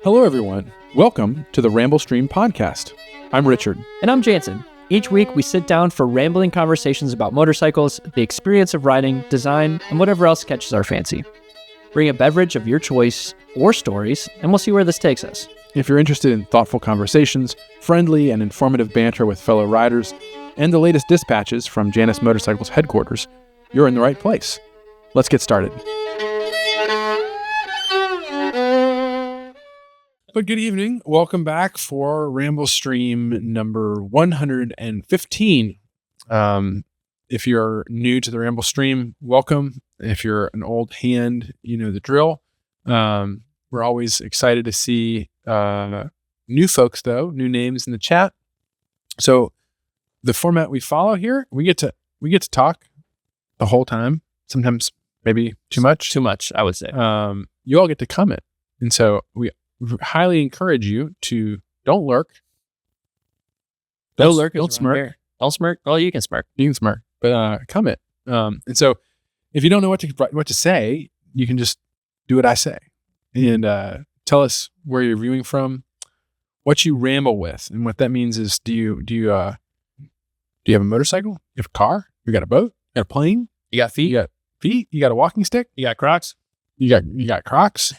Hello, everyone. Welcome to the Ramble Stream podcast. I'm Richard. And I'm Jansen. Each week, we sit down for rambling conversations about motorcycles, the experience of riding, design, and whatever else catches our fancy. Bring a beverage of your choice or stories, and we'll see where this takes us. If you're interested in thoughtful conversations, friendly and informative banter with fellow riders, and the latest dispatches from Janus Motorcycles headquarters, you're in the right place. Let's get started. But good evening. Welcome back for Ramble Stream number 115. If you're new to the Ramble Stream, welcome. If you're an old hand, you know the drill. We're always excited to see new folks, though, new names in the chat. So the format we follow here, we get to talk the whole time. Sometimes maybe too much. Too much, I would say. You all get to comment, and so we highly encourage you to don't lurk. Don't lurk. Don't smirk. Don't smirk. Well, you can smirk. You can smirk, but comment. And so, if you don't know what to say, you can just do what I say and tell us where you're viewing from, what you ramble with, and what that means is do you have a motorcycle? You have a car? You got a boat? You got a plane? You got feet? You got feet? You got a walking stick? You got Crocs? You got Crocs?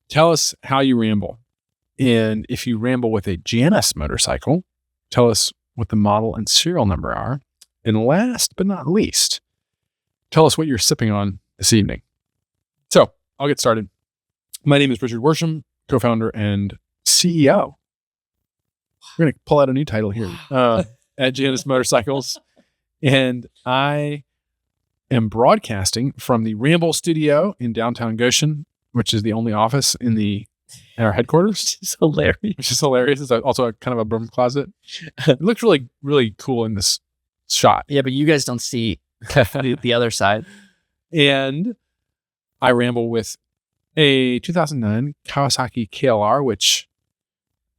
Tell us how you ramble. And if you ramble with a Janus motorcycle, tell us what the model and serial number are. And last but not least, tell us what you're sipping on this evening. So I'll get started. My name is Richard Worsham, co-founder and CEO. We're going to pull out a new title here at Janus Motorcycles. And I am broadcasting from the Ramble Studio in downtown Goshen, which is the only office in our headquarters. It's hilarious. Which is hilarious. It's also kind of a broom closet. It looks really, really cool in this shot. Yeah, but you guys don't see the other side. And I ramble with a 2009 Kawasaki KLR, which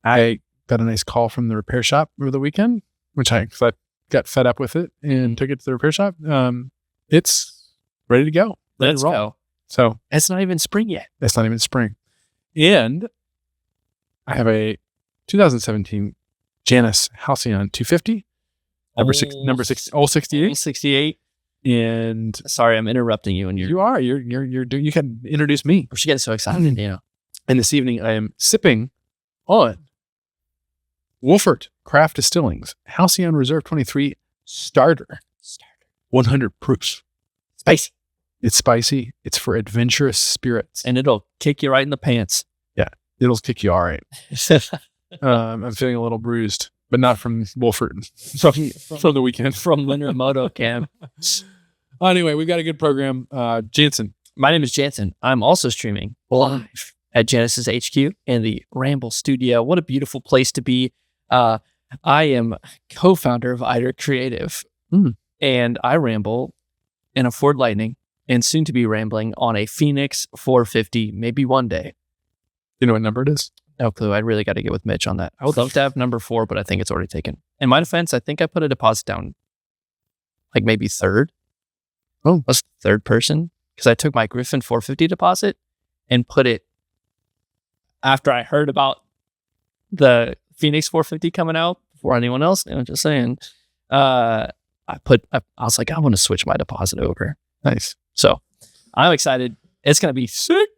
I got a nice call from the repair shop over the weekend, which I got fed up with it and took it to the repair shop. It's ready to go. Let's go. So it's not even spring yet. It's not even spring. And I have a 2017 Janus Halcyon 250, number 68. 68. And sorry, I'm interrupting you. And you can introduce me. We're getting so excited, you know. And this evening I am sipping on Wolfert Craft Distilling's Halcyon Reserve 23 Starter. 100 proof. Spicy. It's spicy. It's for adventurous spirits. And it'll kick you right in the pants. Yeah, it'll kick you all right. I'm feeling a little bruised, but not from Wolfert. From the weekend. From Winter Moto Camp. Anyway, we've got a good program. Jansen. My name is Jansen. I'm also streaming live at Janus's HQ in the Ramble Studio. What a beautiful place to be. I am co-founder of Eider Creative. And I ramble in a Ford Lightning and soon to be rambling on a Phoenix 450, maybe one day. You know what number it is? No clue. I really got to get with Mitch on that. I would love to have number 4, but I think it's already taken. In my defense, I think I put a deposit down like maybe third. Oh, was third person because I took my Griffin 450 deposit and put it after I heard about the Phoenix 450 coming out before anyone else. I'm just saying. I was like, I want to switch my deposit over. Nice. So I'm excited. It's going to be sick.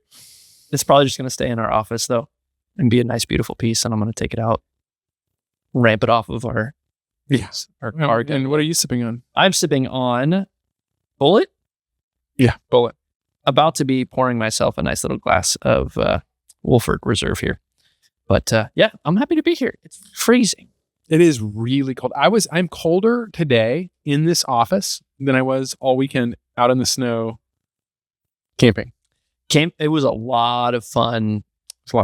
It's probably just going to stay in our office though and be a nice, beautiful piece. And I'm going to take it out, ramp it off of our car. And what are you sipping on? I'm sipping on Bullet. Yeah, Bullet. About to be pouring myself a nice little glass of Wolfert Reserve here. But yeah, I'm happy to be here. It's freezing. It is really cold. I'm colder today in this office than I was all weekend out in the snow camping. It was a lot of fun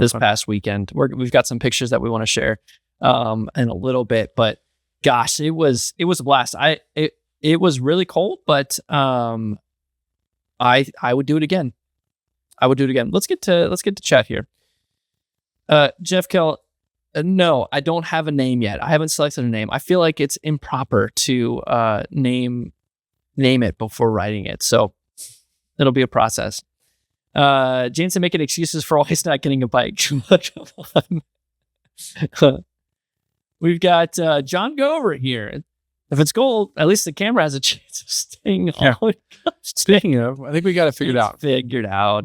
this past weekend. We've got some pictures that we want to share in a little bit, but gosh, it was a blast. It was really cold, but I would do it again. Let's get to chat here. Jeff Kell, no, I don't have a name yet. I haven't selected a name. I feel like it's improper to name it before writing it. So it'll be a process. Jansen making excuses for always not getting a bike. Come on. We've got John Gover here. If it's gold, at least the camera has a chance of staying on. Speaking of, I think we got it figured out. Figured out.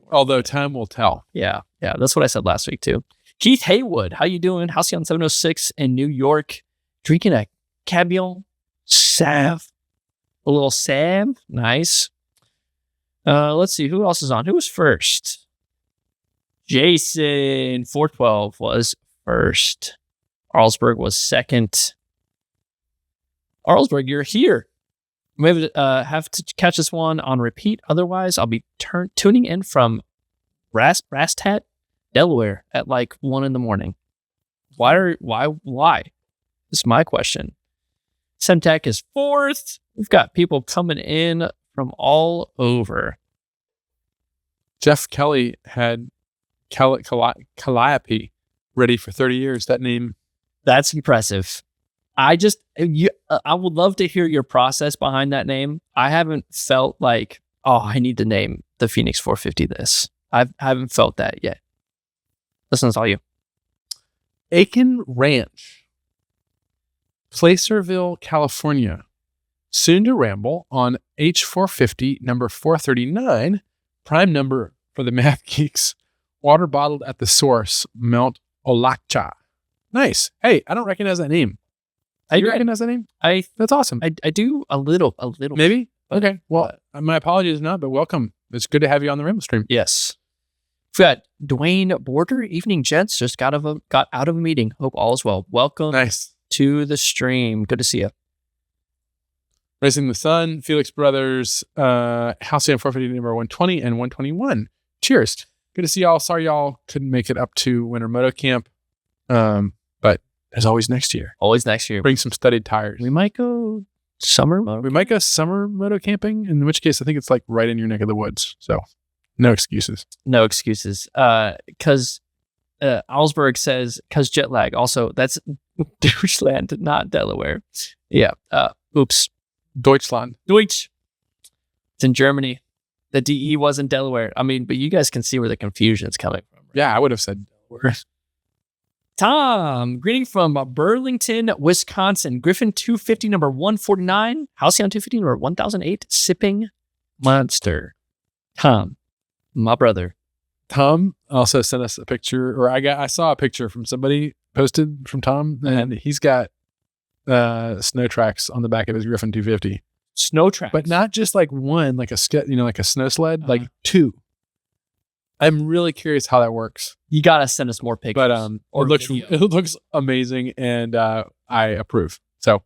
Although time will tell. Yeah. That's what I said last week too. Keith Haywood, how you doing? Halcyon 706 in New York. Drinking a Cabion Sav. A little Sav. Nice. Let's see. Who else is on? Who was first? Jason 412 was first. Arlsberg was second. Arlsberg, you're here. Maybe have to catch this one on repeat. Otherwise, I'll be tuning in from Rastat, Delaware at like 1 a.m. Why? This is my question. Semtech is fourth. We've got people coming in from all over. Jeff Kelly had Calliope ready for 30 years. That name. That's impressive. I would love to hear your process behind that name. I haven't felt like, I need to name the Phoenix 450 this. I haven't felt that yet. Listen, it's all you. Aiken Ranch, Placerville, California. Soon to ramble on H450 number 439, prime number for the math geeks, water bottled at the source, Mount Olacha. Nice. Hey, I don't recognize that name. Do you recognize that name? That's awesome. I do a little. Maybe? Okay. Well, my apologies not, but welcome. It's good to have you on the Ramble stream. Yes. We've got Dwayne Border. Evening, gents. Just got out of a meeting. Hope all is well. Welcome to the stream. Good to see you. Raising the Sun, Felix Brothers, Halcyon 450 number 120 and 121. Cheers. Good to see y'all. Sorry y'all couldn't make it up to Winter Moto Camp. But as always next year. Always next year. Bring some studded tires. We might go summer moto camping, in which case I think it's like right in your neck of the woods. So no excuses. Because Alsberg says, because jet lag. Also, that's Deutschland, not Delaware. Yeah. Oops. Deutschland. Deutsch. It's in Germany. The DE was in Delaware. I mean, but you guys can see where the confusion is coming from. Right? Yeah, I would have said Delaware. Tom, greeting from Burlington, Wisconsin. Griffin 250 number 149. Halcyon 250 number 1008. Sipping Monster. Tom, my brother. Tom also sent us a picture, or I saw a picture from somebody posted from Tom, and he's got snow tracks on the back of his Griffin 250. Snow tracks, but not just like one, like a like a snow sled, like two. I'm really curious how that works. You gotta send us more pictures. But it looks amazing, and I approve. So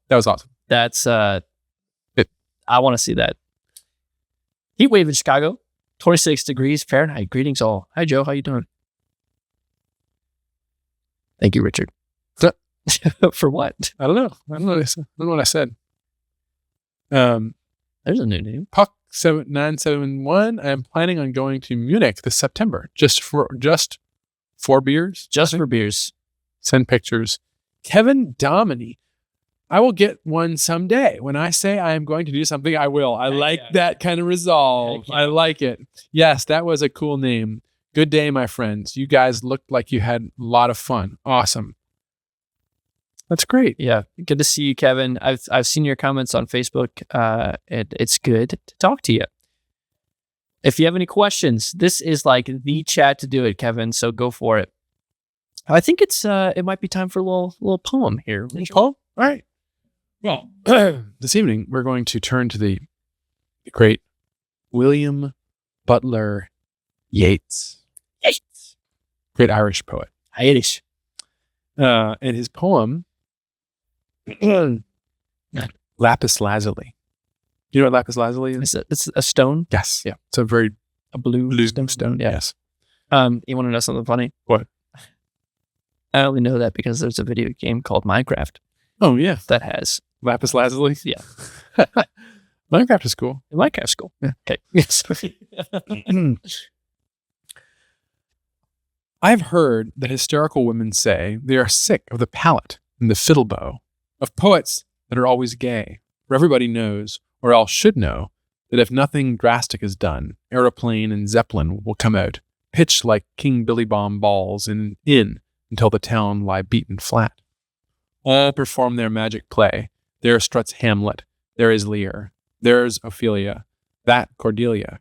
that was awesome. That's I want to see that. Heat wave in Chicago, 26 degrees Fahrenheit. Greetings all. Hi Joe, how you doing? Thank you, Richard. For what? I don't know. I don't know what I said. There's a new name. Puck 971. I am planning on going to Munich this September. Just for beers. Just for beers. Send pictures. Kevin Domini. I will get one someday. When I say I am going to do something, I will. I like that kind of resolve. I like it. Yes, that was a cool name. Good day, my friends. You guys looked like you had a lot of fun. Awesome. That's great. Yeah. Good to see you, Kevin. I've seen your comments on Facebook. It's good to talk to you. If you have any questions, this is like the chat to do it, Kevin. So go for it. I think it might be time for a little poem here. Poem? All right. Well, this evening we're going to turn to the great William Butler Yeats. Great Irish poet. Irish. And his poem, Lapis Lazuli. You know what lapis lazuli is? It's a stone? Yes. Yeah. It's a blue stone. Yeah. Yes. You want to know something funny? What? I only know that because there's a video game called Minecraft. Oh, yeah. That has lapis lazuli? Yeah. Minecraft is cool. Minecraft's cool. Yeah. Okay. Yes. I've heard that hysterical women say they are sick of the palate and the fiddle bow of poets that are always gay, for everybody knows, or all should know, that if nothing drastic is done, aeroplane and zeppelin will come out, pitch like King Billy Bomb balls in until the town lie beaten flat. All perform their magic play. There struts Hamlet. There is Lear. There's Ophelia. That Cordelia.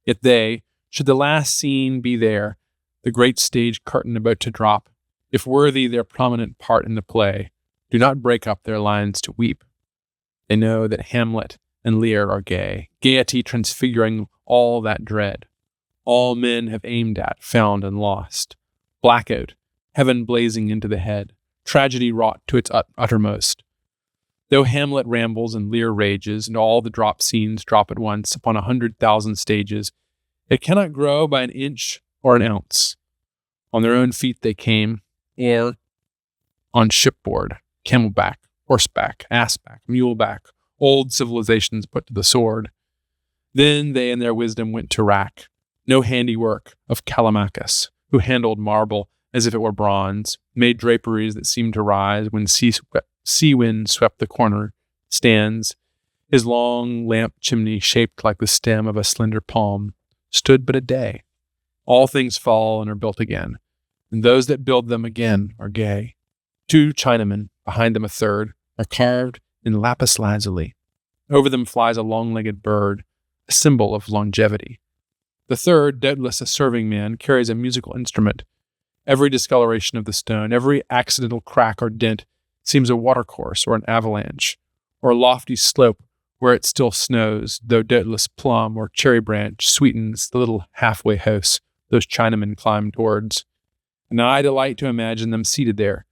Yet they, should the last scene be there, the great stage curtain about to drop, if worthy their prominent part in the play, do not break up their lines to weep. They know that Hamlet and Lear are gay, gaiety transfiguring all that dread. All men have aimed at, found, and lost. Blackout, heaven blazing into the head, tragedy wrought to its uttermost. Though Hamlet rambles and Lear rages, and all the drop scenes drop at once upon 100,000 stages, it cannot grow by an inch or an ounce. On their own feet they came, or on shipboard, camelback, horseback, assback, muleback, old civilizations put to the sword. Then they in their wisdom went to rack, no handiwork of Callimachus, who handled marble as if it were bronze, made draperies that seemed to rise when sea wind swept the corner, stands, his long lamp chimney shaped like the stem of a slender palm, stood but a day. All things fall and are built again, and those that build them again are gay. 2 Chinamen, behind them a third, are carved in lapis lazuli. Over them flies a long-legged bird, a symbol of longevity. The third, doubtless a serving man, carries a musical instrument. Every discoloration of the stone, every accidental crack or dent seems a watercourse or an avalanche, or a lofty slope where it still snows, though doubtless plum or cherry branch sweetens the little halfway house those Chinamen climb towards. And I delight to imagine them seated there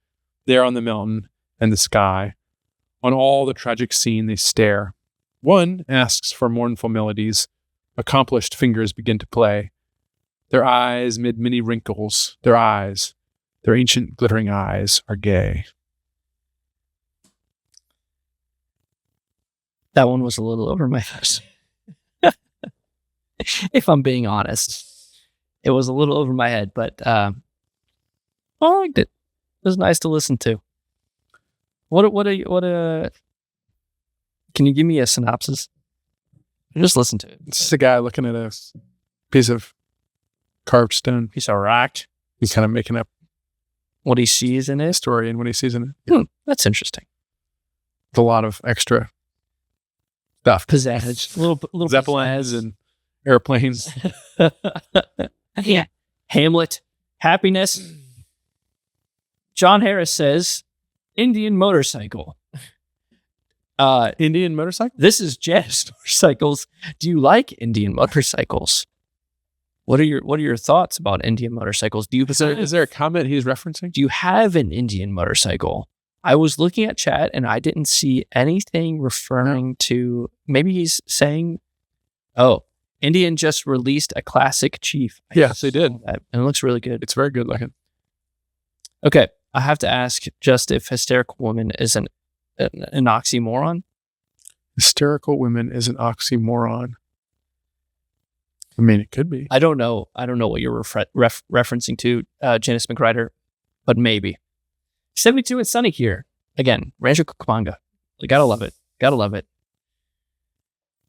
on the mountain and the sky. On all the tragic scene they stare. One asks for mournful melodies. Accomplished fingers begin to play. Their eyes, mid many wrinkles, their ancient glittering eyes, are gay. That one was a little over my head. If I'm being honest. It was a little over my head, but I liked it. It was nice to listen to. Can you give me a synopsis? Just listen to it. It's just a guy looking at a piece of carved stone. Piece of rock. He's kind of making up what he sees in it. Story and what he sees in it. That's interesting. With a lot of extra stuff. Pizzazz. Little Zeppelins and airplanes. Yeah. Hamlet. Happiness. John Harris says, Indian motorcycle. Indian motorcycle? This is Janus Motorcycles. Do you like Indian motorcycles? What are your thoughts about Indian motorcycles? Is there a comment he's referencing? Do you have an Indian motorcycle? I was looking at chat and I didn't see anything referring to, maybe he's saying, Indian just released a classic Chief. Yes, they did. And it looks really good. It's very good looking. Okay. I have to ask just if hysterical woman is an oxymoron. Hysterical women is an oxymoron. I mean, it could be. I don't know what you're referencing to, Janus McRider, but maybe. 72 and sunny here. Again, Rancho Cucamonga. Gotta love it.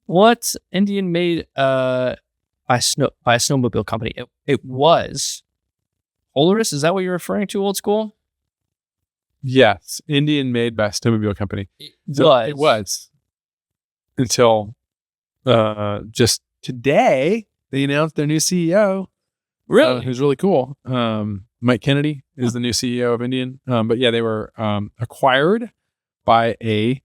What Indian made by a snowmobile company? It was Polaris. Is that what you're referring to, old school? Yes, Indian made by a snowmobile company. It was until just today they announced their new CEO. Really? Who's really cool. Mike Kennedy is the new CEO of Indian. But yeah, they were acquired by a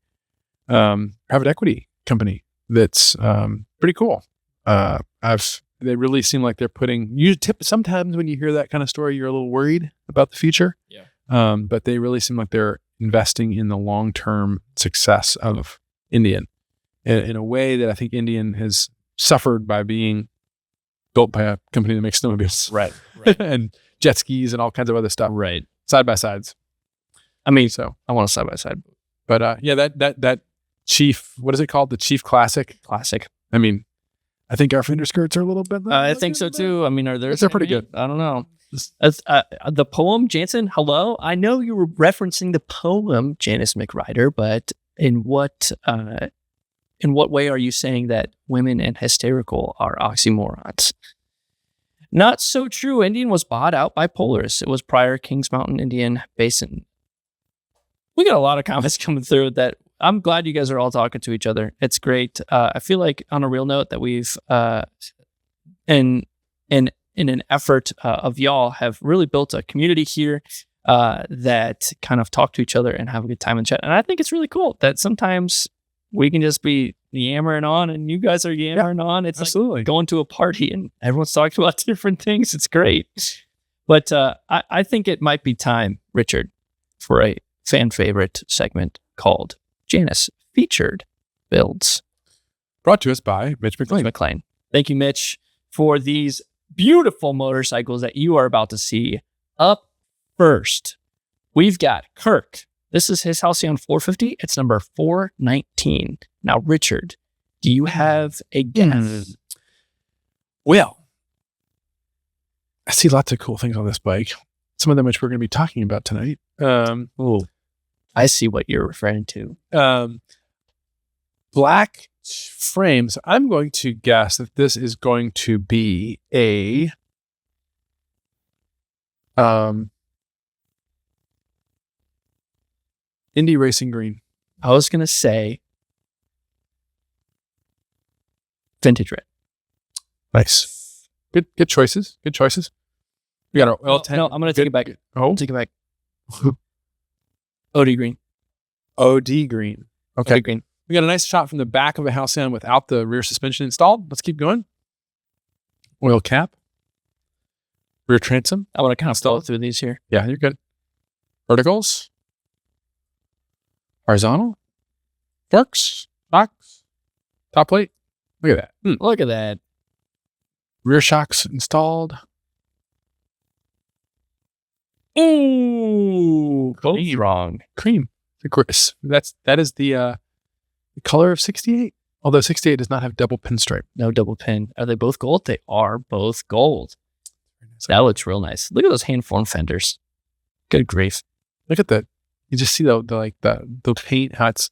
private equity company that's pretty cool. They really seem like they're sometimes when you hear that kind of story, you're a little worried about the future. Yeah. But they really seem like they're investing in the long-term success of Indian in a way that I think Indian has suffered by being built by a company that makes snowmobiles. Right. And jet skis and all kinds of other stuff. Right. Side by sides. I mean, I want a side by side. But yeah, that Chief, what is it called? The Chief Classic. I mean, I think our fender skirts are a little bit. I think so too. I mean, they're pretty good. I don't know. The poem, Jansen, hello? I know you were referencing the poem, Janus McRider, but in what In what way are you saying that women and hysterical are oxymorons? Not so true. Indian was bought out by Polaris. It was prior Kings Mountain Indian Basin. We got a lot of comments coming through that I'm glad you guys are all talking to each other. It's great. I feel like on a real note that we've, in an effort of y'all have really built a community here that kind of talk to each other and have a good time in chat. And I think it's really cool that sometimes we can just be yammering on and you guys are yammering on. It's absolutely like going to a party and everyone's talking about different things. It's great. But I think it might be time, Richard, for a fan favorite segment called Janus Featured Builds. Brought to us by Mitch McLean. Thank you, Mitch, for these beautiful motorcycles that you are about to see. Up first, we've got Kirk. This is his Halcyon 450. It's number 419. Now, Richard, do you have a guess? Well, I see lots of cool things on this bike. Some of them which we're going to be talking about tonight. I see what you're referring to. Black frames. I'm going to guess that this is going to be a Indy Racing Green. I was going to say vintage red. Nice. Good choices. Good choices. We got our L10. No, I'm going to take it back. Take it back. OD green. OD green. Okay. OD green. We got a nice shot from the back of a Halcyon without the rear suspension installed. Let's keep going. Oil cap. Rear transom. I want to kind of follow through these here. Yeah, you're good. Verticals. Horizontal. Forks. Box. Top plate. Look at that. Look at that. Rear shocks installed. Ooh, both wrong. Cream. That is the color of 68. Although 68 does not have double pinstripe. No double pin. Are they both gold? They are both gold. That looks real nice. Look at those hand formed fenders. Good grief. Look at that. You just see the paint, how it's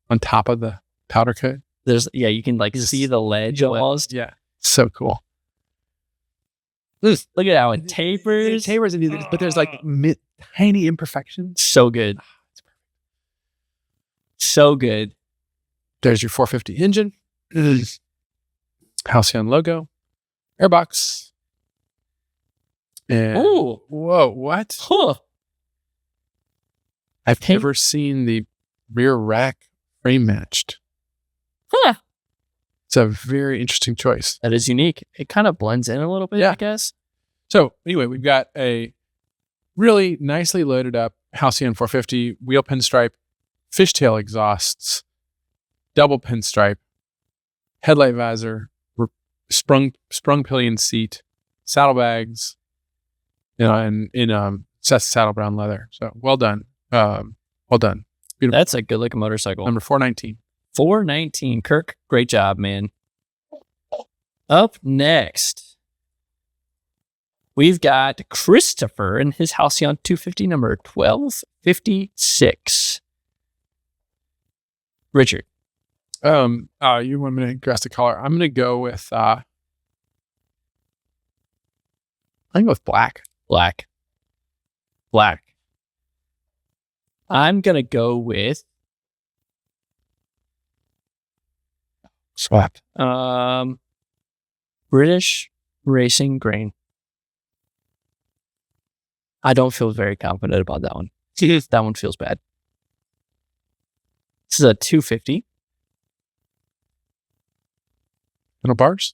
on top of the powder coat. You can see the ledge almost. Yeah. So cool. Look at how it tapers. It tapers, but there's like tiny imperfections. So good. It's perfect. So good. There's your 450 engine. Halcyon logo. Airbox. And ooh. Whoa, what? Huh. I've never seen the rear rack frame matched. Huh. It's a very interesting choice. That is unique. It kind of blends in a little bit, I guess. So anyway, we've got a really nicely loaded up Halcyon 450, wheel pinstripe, fishtail exhausts, double pinstripe, headlight visor, sprung pillion seat, saddlebags, and in saddle brown leather. So well done. Well done. Beautiful. That's a good looking motorcycle. Number 419. 419. Kirk, great job, man. Up next, we've got Christopher and his Halcyon 250, number 1256. Richard. You want me to guess the color? I'm going to go with I think with black. Black. I'm going to go with swap. British Racing Green. I don't feel very confident about that one. That one feels bad. This is a 250. Handlebars.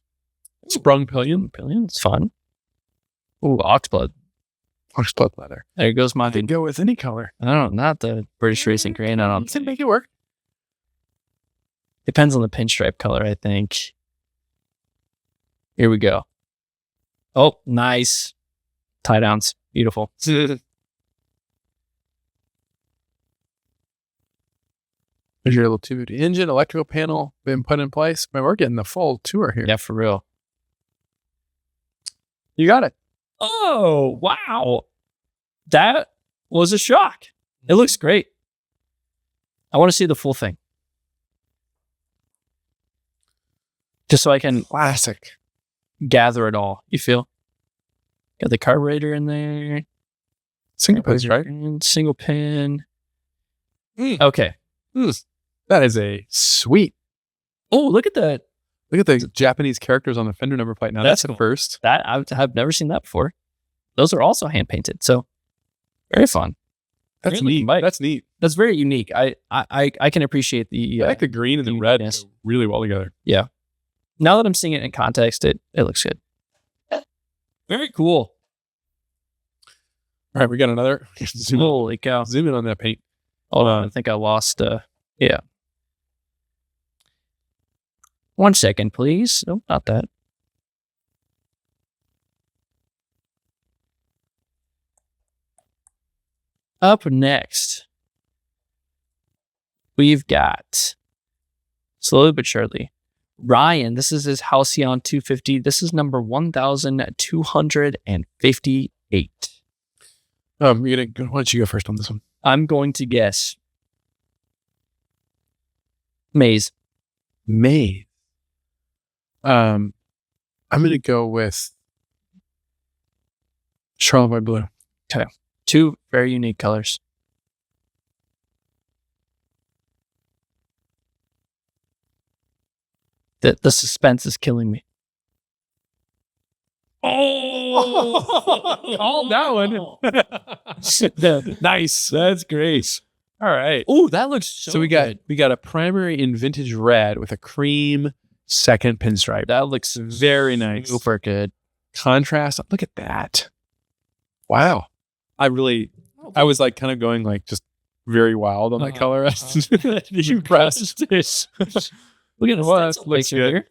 Sprung pillion. It's fun. Ooh, oxblood. Oxblood leather. There goes my... They go with any color. I don't know. Not the British Racing Green. I don't You can make it work. Depends on the pinstripe color, I think. Here we go. Oh, nice. Tie downs. Beautiful. There's your little 250 engine, electrical panel been put in place. Man, we're getting the full tour here. Yeah, for real. You got it. Oh, wow. That was a shock. It looks great. I want to see the full thing. Just so I can Classic. gather it all. You feel? Got the carburetor in there. Single pins, right? Single pin. Okay. That is a sweet. Oh, look at that. Look at the Japanese characters on the fender number plate. Now that's the cool. first. That I've never seen that before. Those are also hand painted. So very fun. That's neat. That's neat. That's very unique. I can appreciate the. I like the green and the red go really well together. Yeah. Now that I'm seeing it in context, it looks good. Very cool. All right, we got another. Holy cow! Zoom in on that paint. Hold on, I think I lost. Yeah. 1 second, please. Nope, not that. Up next, we've got, slowly but surely, Ryan. This is his Halcyon 250. This is number 1258. Why don't you go first on this one? I'm going to guess Maze. I'm going to go with Charlotte White Blue. Okay. 2 very unique colors. The suspense is killing me. Oh, called that one. Nice. That's great. All right. Oh, that looks so we good. got a primary in vintage red with a cream second pinstripe. That looks very nice. Super good. Contrast. Look at that. Wow. I was like kind of going like just very wild on that color. Impressed. Look at this. Looks good.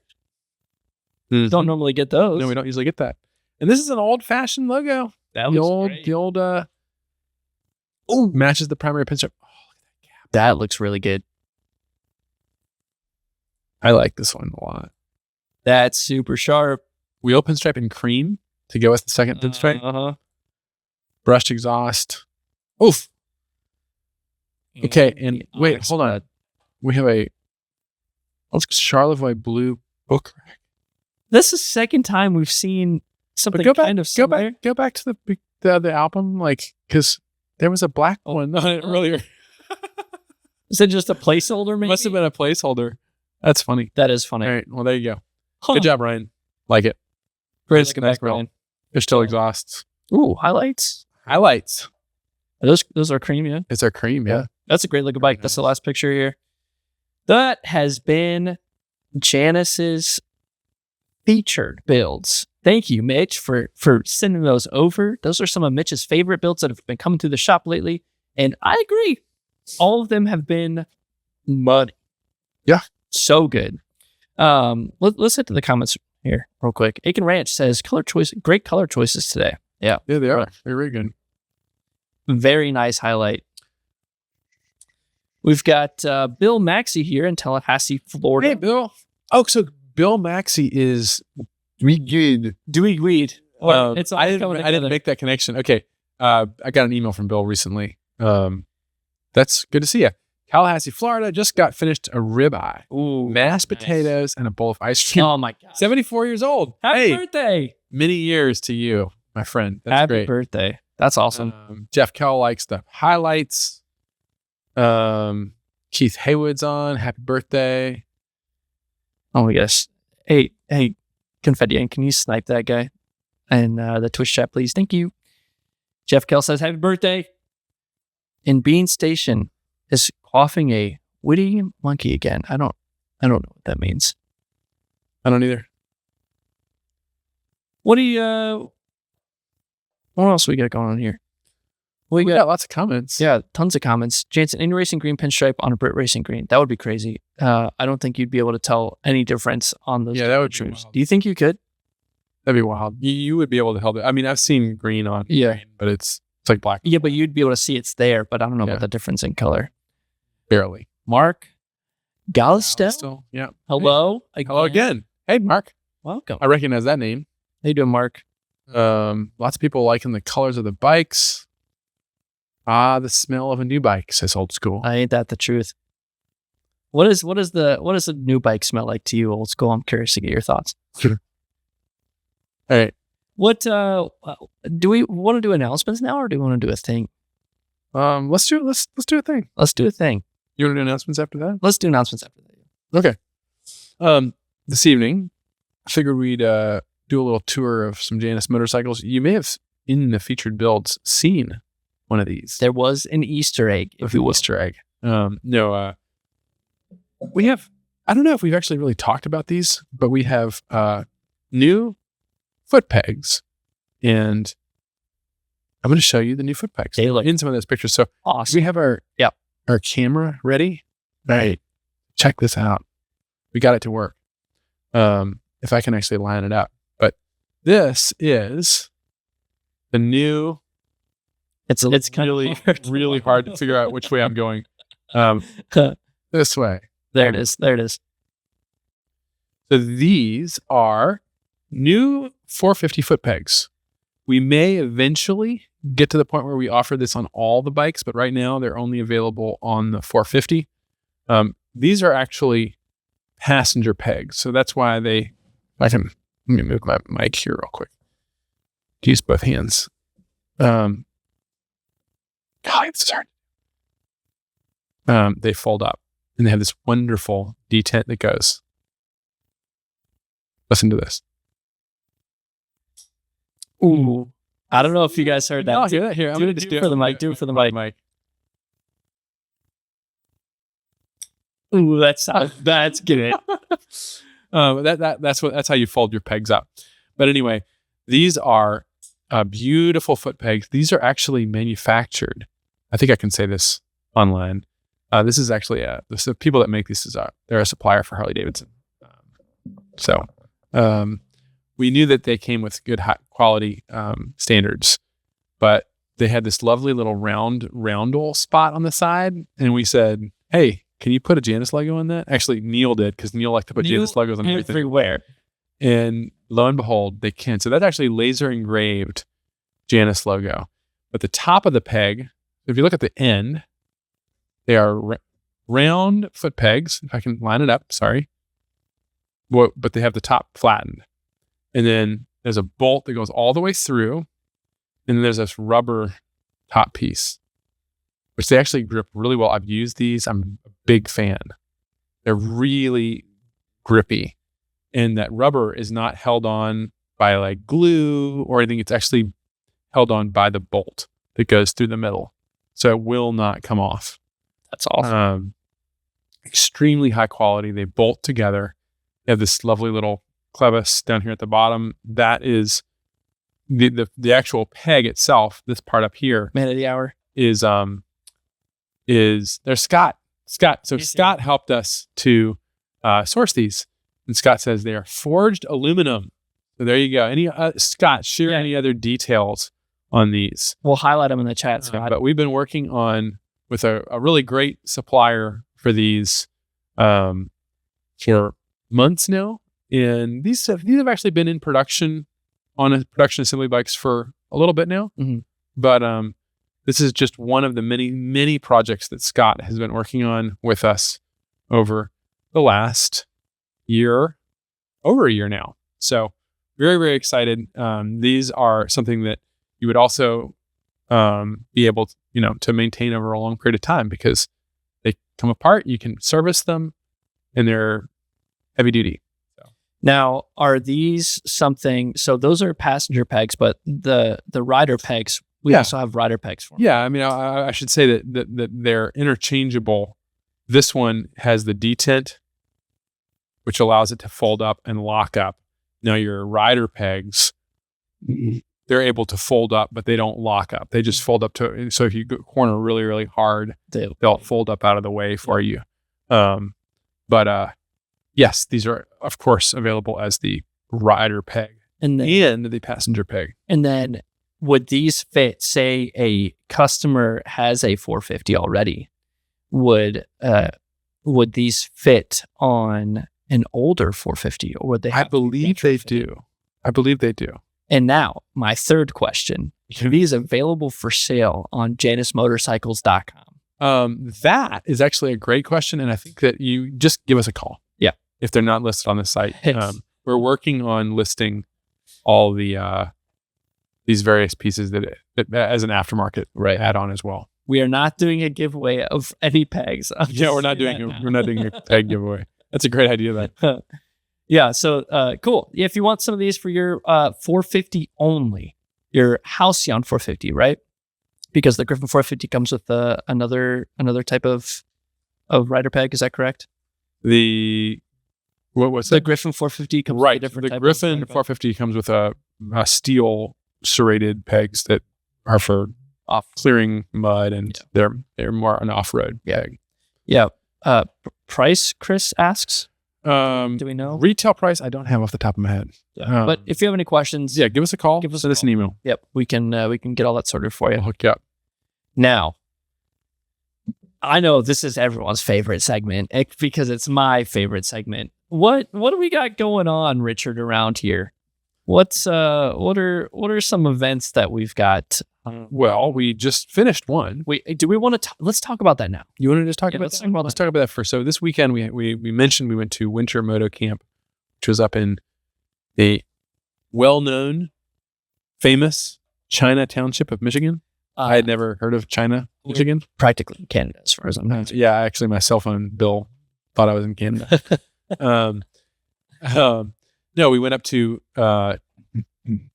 Mm-hmm. Don't normally get those. No, we don't usually get that. And this is an old-fashioned logo. That looks great. The old matches the primary pinstripe. Oh, look at that gap. That looks really good. I like this one a lot. That's super sharp. Wheel pinstripe in cream to go with the second pinstripe. Brushed exhaust. Oof. Okay, and wait, hold on. We have a Charlevoix blue book rack. This is the second time we've seen something kind of similar. Go back to the album, like, because there was a black one on it earlier. Is it just a placeholder? Maybe Must have been a placeholder. That's funny. That is funny. All right, well there you go. Good job, Ryan. Like it. Great back, Ryan. There's still exhausts. Ooh, highlights. Those are cream, yeah. It's our cream, yeah. That's a great looking bike. That's the last picture here. That has been Janus's featured builds. Thank you, Mitch, for sending those over. Those are some of Mitch's favorite builds that have been coming through the shop lately. And I agree. All of them have been muddy. Yeah. So good. Let's hit to the comments here real quick. Aiken Ranch says great color choices today. Yeah. Yeah, they are. They're very good. Very nice highlight. We've got Bill Maxey here in Tallahassee, Florida. Hey, Bill. Oh, so Bill Maxey is doing weed. It's all I didn't make that connection. Okay. I got an email from Bill recently. That's good to see you. Tallahassee, Florida, just got finished a ribeye. Ooh, mashed potatoes and a bowl of ice cream. Oh my God. 74 years old. Happy birthday. Many years to you, my friend. That's Happy great. birthday. That's awesome. Jeff Kell likes the highlights. Keith Haywood's on. Happy birthday. Oh my gosh. Hey, Confetti, can you snipe that guy? And the Twitch chat, please. Thank you. Jeff Kell says, happy birthday. And Bean Station is coughing a witty monkey again. I don't know what that means. I don't either. What else we got going on here? We got lots of comments. Yeah, tons of comments. Jansen, any racing green pinstripe on a Brit racing green. That would be crazy. I don't think you'd be able to tell any difference on those. Yeah, that would be wild. Do you think you could? That'd be wild. You would be able to help it. I mean, I've seen green on green, but it's like black. Yeah, but you'd be able to see it's there, but I don't know about the difference in color. Barely. Mark Gallistel. Yeah. Hello. Hey. Hello again. Hey, Mark. Welcome. I recognize that name. How you doing, Mark? Lots of people liking the colors of the bikes. The smell of a new bike, says Old School. Ain't that the truth? What does the new bike smell like to you, Old School? I'm curious to get your thoughts. Sure. All right. What do we want to do announcements now, or do we want to do a thing? Let's do a thing. Let's do a thing. You want to do announcements after that? Let's do announcements after that. Okay. This evening, I figured we'd do a little tour of some Janus motorcycles. You may have, in the featured builds, seen one of these. There was an Easter egg, if you will. Easter egg. We have, I don't know if we've actually really talked about these, but we have new foot pegs, and I'm going to show you the new foot pegs. They look in some of those pictures. So awesome. we have our camera ready. All right, check this out. We got it to work. If I can actually line it up, but this is the new. It's kind of really hard to figure out which way I'm going. This way. There it is. So these are new 450 foot pegs. We may eventually get to the point where we offer this on all the bikes, but right now they're only available on the 450. These are actually passenger pegs. So that's why let me move my mic here real quick. Use both hands. Golly, it's hard. They fold up and they have this wonderful detent that goes. Listen to this. Ooh. I don't know if you guys heard that. I'll hear that. Here, I'm going to just do it for the mic. Do it for the mic. Ooh, that's good. That's how you fold your pegs up. But anyway, these are beautiful foot pegs. These are actually manufactured. I think I can say this online. This is actually the people that make these they're a supplier for Harley Davidson. We knew that they came with good high quality standards, but they had this lovely little roundel spot on the side, and we said, "Hey, can you put a Janus logo on that?" Actually, Neil did, because Neil liked to put Janus logos on everything. Everywhere. And lo and behold, they can. So that's actually laser engraved Janus logo. But the top of the peg, if you look at the end, they are round foot pegs. If I can line it up, sorry. But they have the top flattened. And then there's a bolt that goes all the way through. And then there's this rubber top piece, which they actually grip really well. I've used these. I'm a big fan. They're really grippy. And that rubber is not held on by like glue or anything. It's actually held on by the bolt that goes through the middle. So it will not come off. That's awesome. Extremely high quality. They bolt together. They have this lovely little clevis down here at the bottom. That is the actual peg itself. This part up here, man of the hour, is there's Scott. So Scott helped us to source these, and Scott says they are forged aluminum. So there you go. Any Scott, share any other details on these? We'll highlight them in the chat, Scott. But we've been working with a really great supplier for these for months now. And these have actually been in production on a production assembly bikes for a little bit now. Mm-hmm. But this is just one of the many, many projects that Scott has been working on with us over the last year, over a year now. So very, very excited. These are something that you would also be able to maintain over a long period of time, because they come apart, you can service them, and they're heavy duty. Now, are these something? So those are passenger pegs, but the rider pegs, we also have rider pegs for them. Yeah, I mean, I should say that they're interchangeable. This one has the detent, which allows it to fold up and lock up. Now, your rider pegs, they're able to fold up, but they don't lock up. They just fold up so if you corner really, really hard, they'll fold up out of the way for you. Yes, these are, of course, available as the rider peg and the passenger peg. And then would these fit, say a customer has a 450 already, would these fit on an older 450, or would they have I believe they do. And now, my third question. Are these available for sale on janusmotorcycles.com? That is actually a great question. And I think that you just give us a call. Yeah. If they're not listed on the site. We're working on listing all the these various pieces that as an aftermarket add-on as well. We are not doing a giveaway of any pegs. We're not doing a peg giveaway. That's a great idea. That. Yeah. So cool. Yeah, if you want some of these for your 450 only, your Halcyon 450, right? Because the Griffin 450 comes with another type of rider peg. Is that correct? What's the Griffin 450 comes with a different type. The Griffin 450 comes with a steel serrated pegs that are for clearing mud, and they're more an off-road peg. Yeah. Price, Chris asks. Do we know retail price? I don't have off the top of my head. Yeah. But if you have any questions, give us a call. Send us an email. Yep, we can get all that sorted for you. I'll hook you up. Now, I know this is everyone's favorite segment because it's my favorite segment. What do we got going on, Richard, around here? What are some events that we've got? Well, we just finished one. Do we want to let's talk about that now? You want to just talk about let's that? Talk about let's talk about that first. So this weekend we mentioned we went to Winter Moto Camp, which was up in the well-known, famous China township of Michigan. I had never heard of China, Michigan. Practically in Canada, as far as I'm concerned. Yeah, actually, my cell phone bill thought I was in Canada. No, we went up to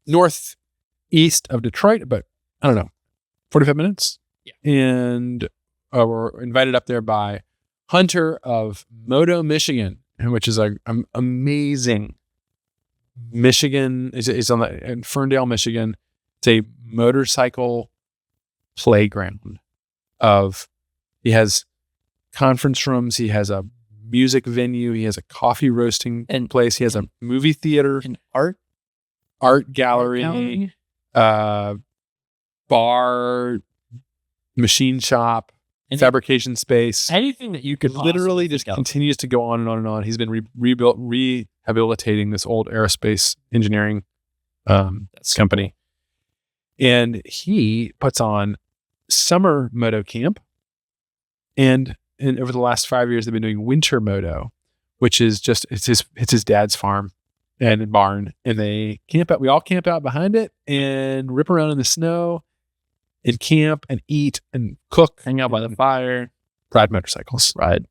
northeast of Detroit, but I don't know, 45 minutes. Yeah. And we're invited up there by Hunter of Moto, Michigan, which is an amazing Michigan. It's in Ferndale, Michigan. It's a motorcycle playground. He has conference rooms. He has a music venue. He has a coffee roasting place. He has a movie theater, an art gallery, bar, machine shop, fabrication space. Anything that you could literally just continues to go on and on and on. He's been rehabilitating this old aerospace engineering company. And he puts on summer moto camp. And over the last 5 years, they've been doing winter moto, which is just, it's his dad's farm and barn. And they camp out. We all camp out behind it and rip around in the snow and camp and eat and cook. Hang out by the fire. Ride motorcycles. And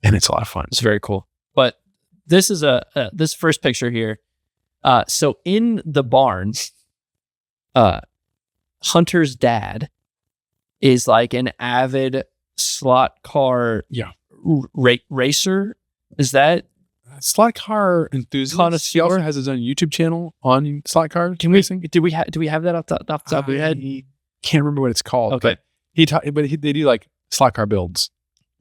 it's a lot of fun. It's very cool. But this is this first picture here. So in the barn, Hunter's dad is like an avid slot car racer. Is that slot car enthusiast? Connoisseur? He also has his own YouTube channel on slot car racing. Do we have that off the top of your head? Can't remember what it's called. Okay, but they do like slot car builds.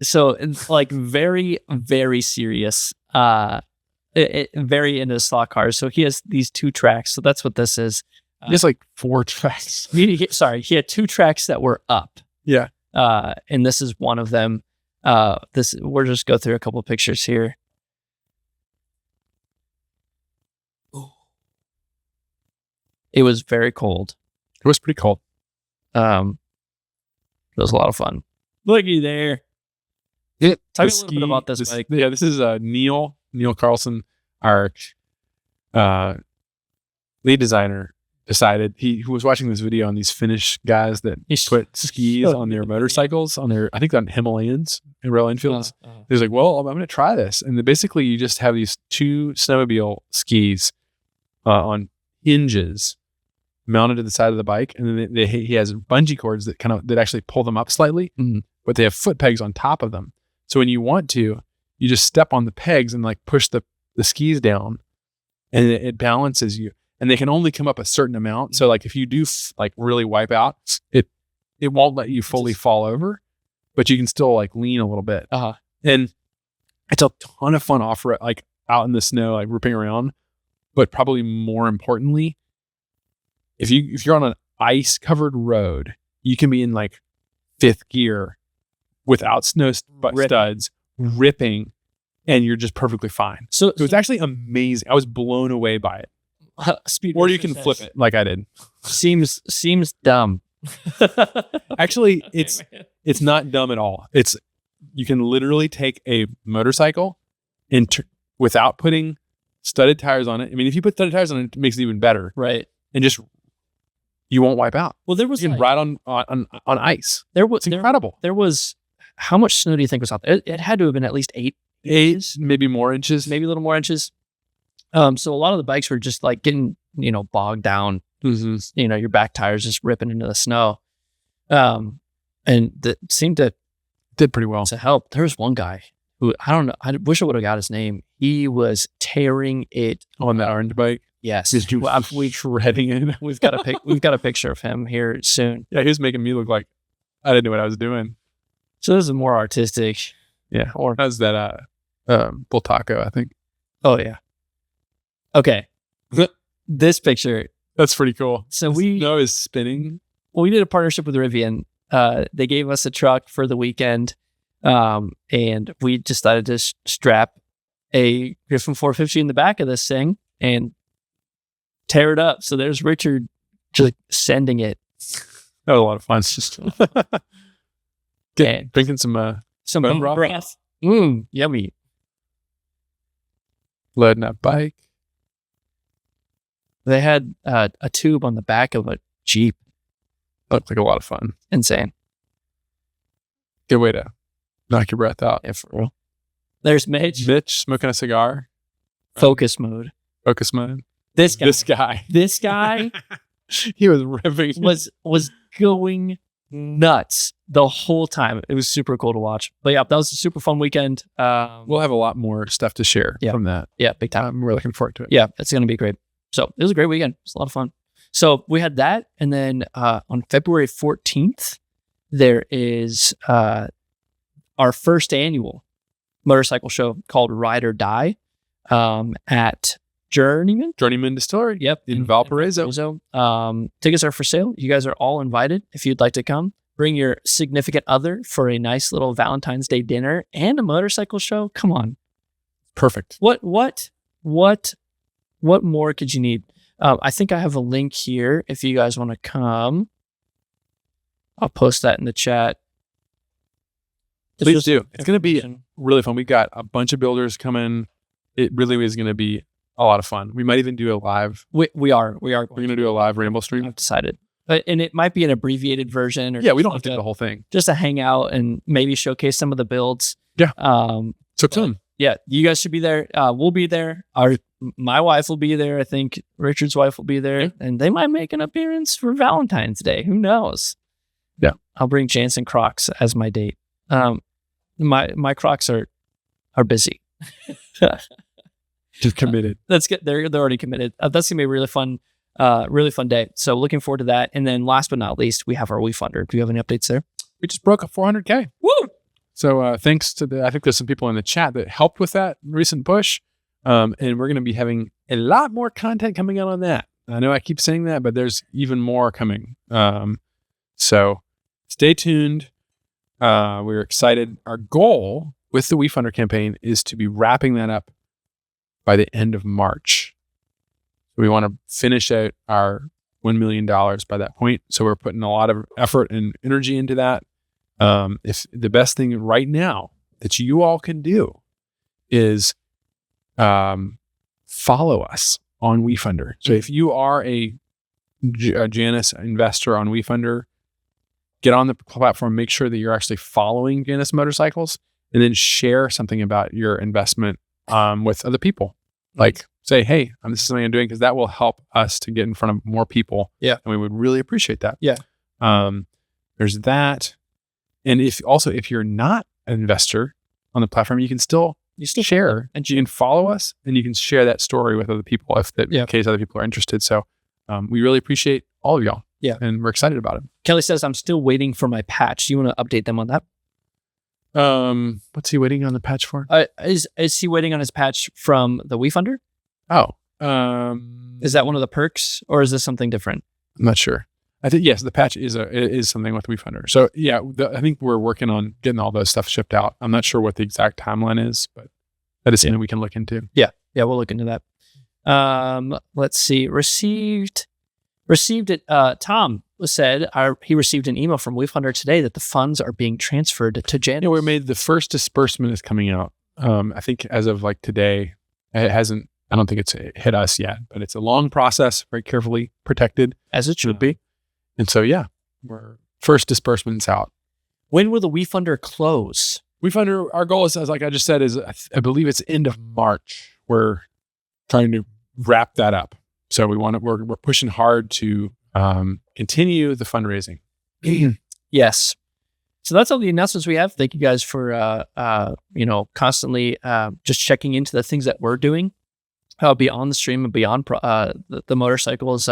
So it's like very, very serious. Very into slot cars. So he has these 2 tracks. So that's what this is. He has like 4 tracks. He had 2 tracks that were up. Yeah. And this is one of them. We'll just go through a couple of pictures here. It was very cold. It was pretty cold. It was a lot of fun. Looky there. Talk a little bit about this bike. Yeah, this is Neil Carlson, our lead designer. Decided he was watching this video on these Finnish guys that put skis on their motorcycles on their, I think on Himalayans and Royal Enfields. He's like, well, I'm going to try this. And basically you just have these 2 snowmobile skis on hinges mounted to the side of the bike. And then he has bungee cords that actually pull them up slightly, but they have foot pegs on top of them. So when you want to, you just step on the pegs and like push the skis down and it balances you. And they can only come up a certain amount. So like if you do like really wipe out, it won't let you fully fall over, but you can still like lean a little bit. And it's a ton of fun off-road, like out in the snow, like ripping around. But probably more importantly, if you're on an ice covered road, you can be in like 5th gear without snow studs, ripping, and you're just perfectly fine. So it's actually amazing. I was blown away by it. Or you can flip it like I did. Seems dumb. Actually, it's It's not dumb at all. You can literally take a motorcycle and without putting studded tires on it. I mean, if you put studded tires on it, it makes it even better. Right. And just, you won't wipe out. Well, there was you can ride on ice. It's incredible. There was, how much snow do you think was out there? It had to have been at least 8 inches, maybe more inches, maybe a little more inches. So a lot of the bikes were just like getting, bogged down. Your back tires just ripping into the snow. And that seemed to did pretty well to help. There was one guy who, I don't know, I wish I would have got his name. He was tearing it on that orange bike. Yes, we shredding it. We've got a picture of him here soon. Yeah, he was making me look like I didn't know what I was doing. So this is more artistic. Yeah, or that was that Bull Taco, I think. Oh yeah. Okay, this picture. That's pretty cool. So snow is spinning. Well, we did a partnership with Rivian. They gave us a truck for the weekend, and we decided to strap a Griffin 450 in the back of this thing and tear it up. So there's Richard just sending it. That was a lot of fun. It's just drinking some bone broth. Yummy. Loading that bike. They had a tube on the back of a Jeep. Looked like a lot of fun. Insane. Good way to knock your breath out. Yeah, for real. There's Mitch. Mitch smoking a cigar. Focus mode. Focus mode. This guy. He was ripping. Was going nuts the whole time. It was super cool to watch. But yeah, that was a super fun weekend. We'll have a lot more stuff to share from that. Yeah, big time. I'm really looking forward to it. Yeah, it's going to be great. So it was a great weekend. It was a lot of fun. So we had that. And then on February 14th, there is our first annual motorcycle show called Ride or Die at Journeyman Distillery. Yep. In Valparaiso. Tickets are for sale. You guys are all invited if you'd like to come. Bring your significant other for a nice little Valentine's Day dinner and a motorcycle show. Come on. Perfect. What more could you need? I think I have a link here if you guys want to come. I'll post that in the chat. Please do. It's going to be really fun. We got a bunch of builders coming. It really is going to be a lot of fun. We might even do a live. We are. We're going to do a live ramble stream. I've decided. And it might be an abbreviated version. Or we don't have to do the whole thing. Just to hang out and maybe showcase some of the builds. Yeah. So come. Yeah, you guys should be there. We'll be there. My wife will be there. I think Richard's wife will be there. And they might make an appearance for Valentine's Day. Who knows? Yeah. I'll bring Jansen Crocs as my date. My Crocs are busy. Just committed. That's good. They're already committed. That's gonna be a really fun day. So looking forward to that. And then last but not least, we have our WeFunder. Do you have any updates there? We just broke up 400K. Woo! So thanks to I think there's some people in the chat that helped with that recent push. And we're going to be having a lot more content coming out on that. I know I keep saying that, but there's even more coming. So stay tuned. We're excited. Our goal with the WeFunder campaign is to be wrapping that up by the end of March. We want to finish out our $1 million by that point. So we're putting a lot of effort and energy into that. If the best thing right now that you all can do is follow us on WeFunder. So if you are a Janus investor on WeFunder, get on the platform, make sure that you're actually following Janus Motorcycles, and then share something about your investment with other people. Like say, hey, this is something I'm doing, because that will help us to get in front of more people. Yeah. And we would really appreciate that. Yeah. There's that. And if you're not an investor on the platform, you can still share, and you can follow us, and you can share that story with other people in case other people are interested. So we really appreciate all of y'all. Yeah. And we're excited about it. Kelly says, I'm still waiting for my patch. Do you want to update them on that? What's he waiting on the patch for? Is he waiting on his patch from the WeFunder? Oh. Is that one of the perks, or is this something different? I'm not sure. I think, yes, the patch is something with WeFunder. So yeah, I think we're working on getting all those stuff shipped out. I'm not sure what the exact timeline is, but that is something we can look into. Yeah. Yeah. We'll look into that. Let's see. Received it. Tom, said he received an email from Leaf Hunter today that the funds are being transferred to Janus. Yeah, we made the first disbursement is coming out. I think as of like today, it hasn't. I don't think it's hit us yet, but it's a long process, very carefully protected, as it should be. And so, yeah, we're first disbursement's out. When will the Leaf Hunter close? Leaf Hunter, our goal is, as like I just said, is I believe it's end of March. We're trying to wrap that up. So we're pushing hard to continue the fundraising. Yes. So that's all the announcements we have. Thank you guys for constantly just checking into the things that we're doing beyond the stream and beyond the motorcycles.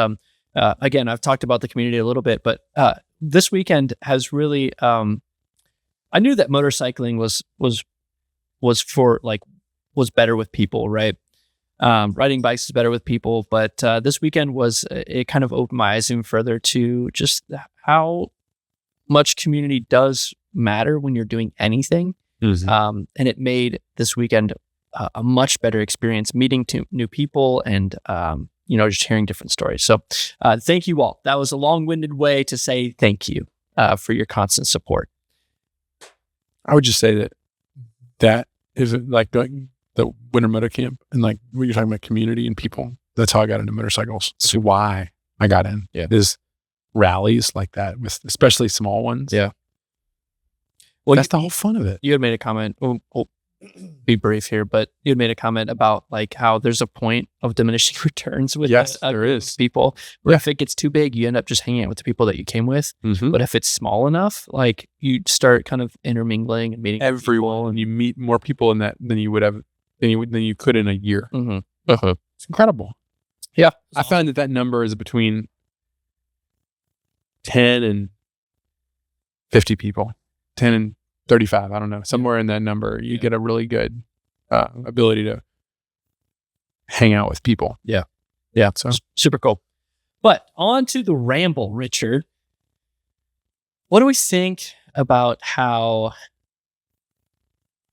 Again, I've talked about the community a little bit, but this weekend has really. I knew that motorcycling was better with people, right? Riding bikes is better with people, but this weekend it kind of opened my eyes even further to just how much community does matter when you're doing anything. Mm-hmm. And it made this weekend a much better experience, meeting new people and just hearing different stories. So thank you all. That was a long-winded way to say thank you for your constant support. I would just say that is like the Winter Moto Camp and like what you're talking about, community and people. That's how I got into motorcycles. That's why I got in. Yeah, is rallies like that, with especially small ones. Yeah. Well, that's the whole fun of it. You had made a comment. We'll be brief here, but you had made a comment about like how there's a point of diminishing returns with there is people. Where if it gets too big, you end up just hanging out with the people that you came with. Mm-hmm. But if it's small enough, like you start kind of intermingling and meeting everyone, and you meet more people in that than you would have than you could in a year. Mm-hmm. It's incredible. Yeah, I found that number is between 10 and 50 people, 10 and 35. I don't know, somewhere in that number, you get a really good ability to hang out with people. Yeah. So super cool. But on to the ramble, Richard. What do we think about how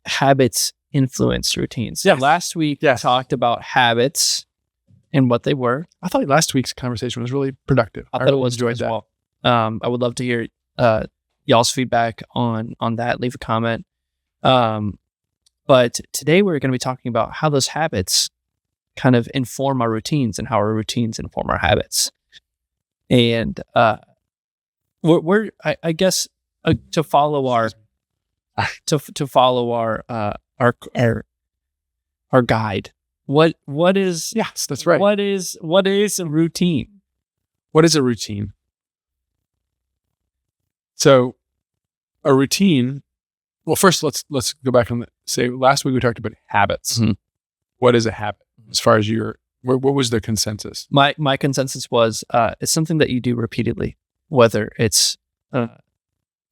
habits influence routines? Yes. Last week we talked about habits and what they were. I thought last week's conversation was really productive. I thought it was enjoyed that. Well. I would love to hear y'all's feedback on that. Leave a comment. But today we're going to be talking about how those habits kind of inform our routines and how our routines inform our habits. And I guess to follow our guide. What is? Yes, that's right. What is a routine? What is a routine? So, a routine. Well, first let's go back and say last week we talked about habits. Mm-hmm. What is a habit? As far as what was the consensus? My consensus was it's something that you do repeatedly, whether it's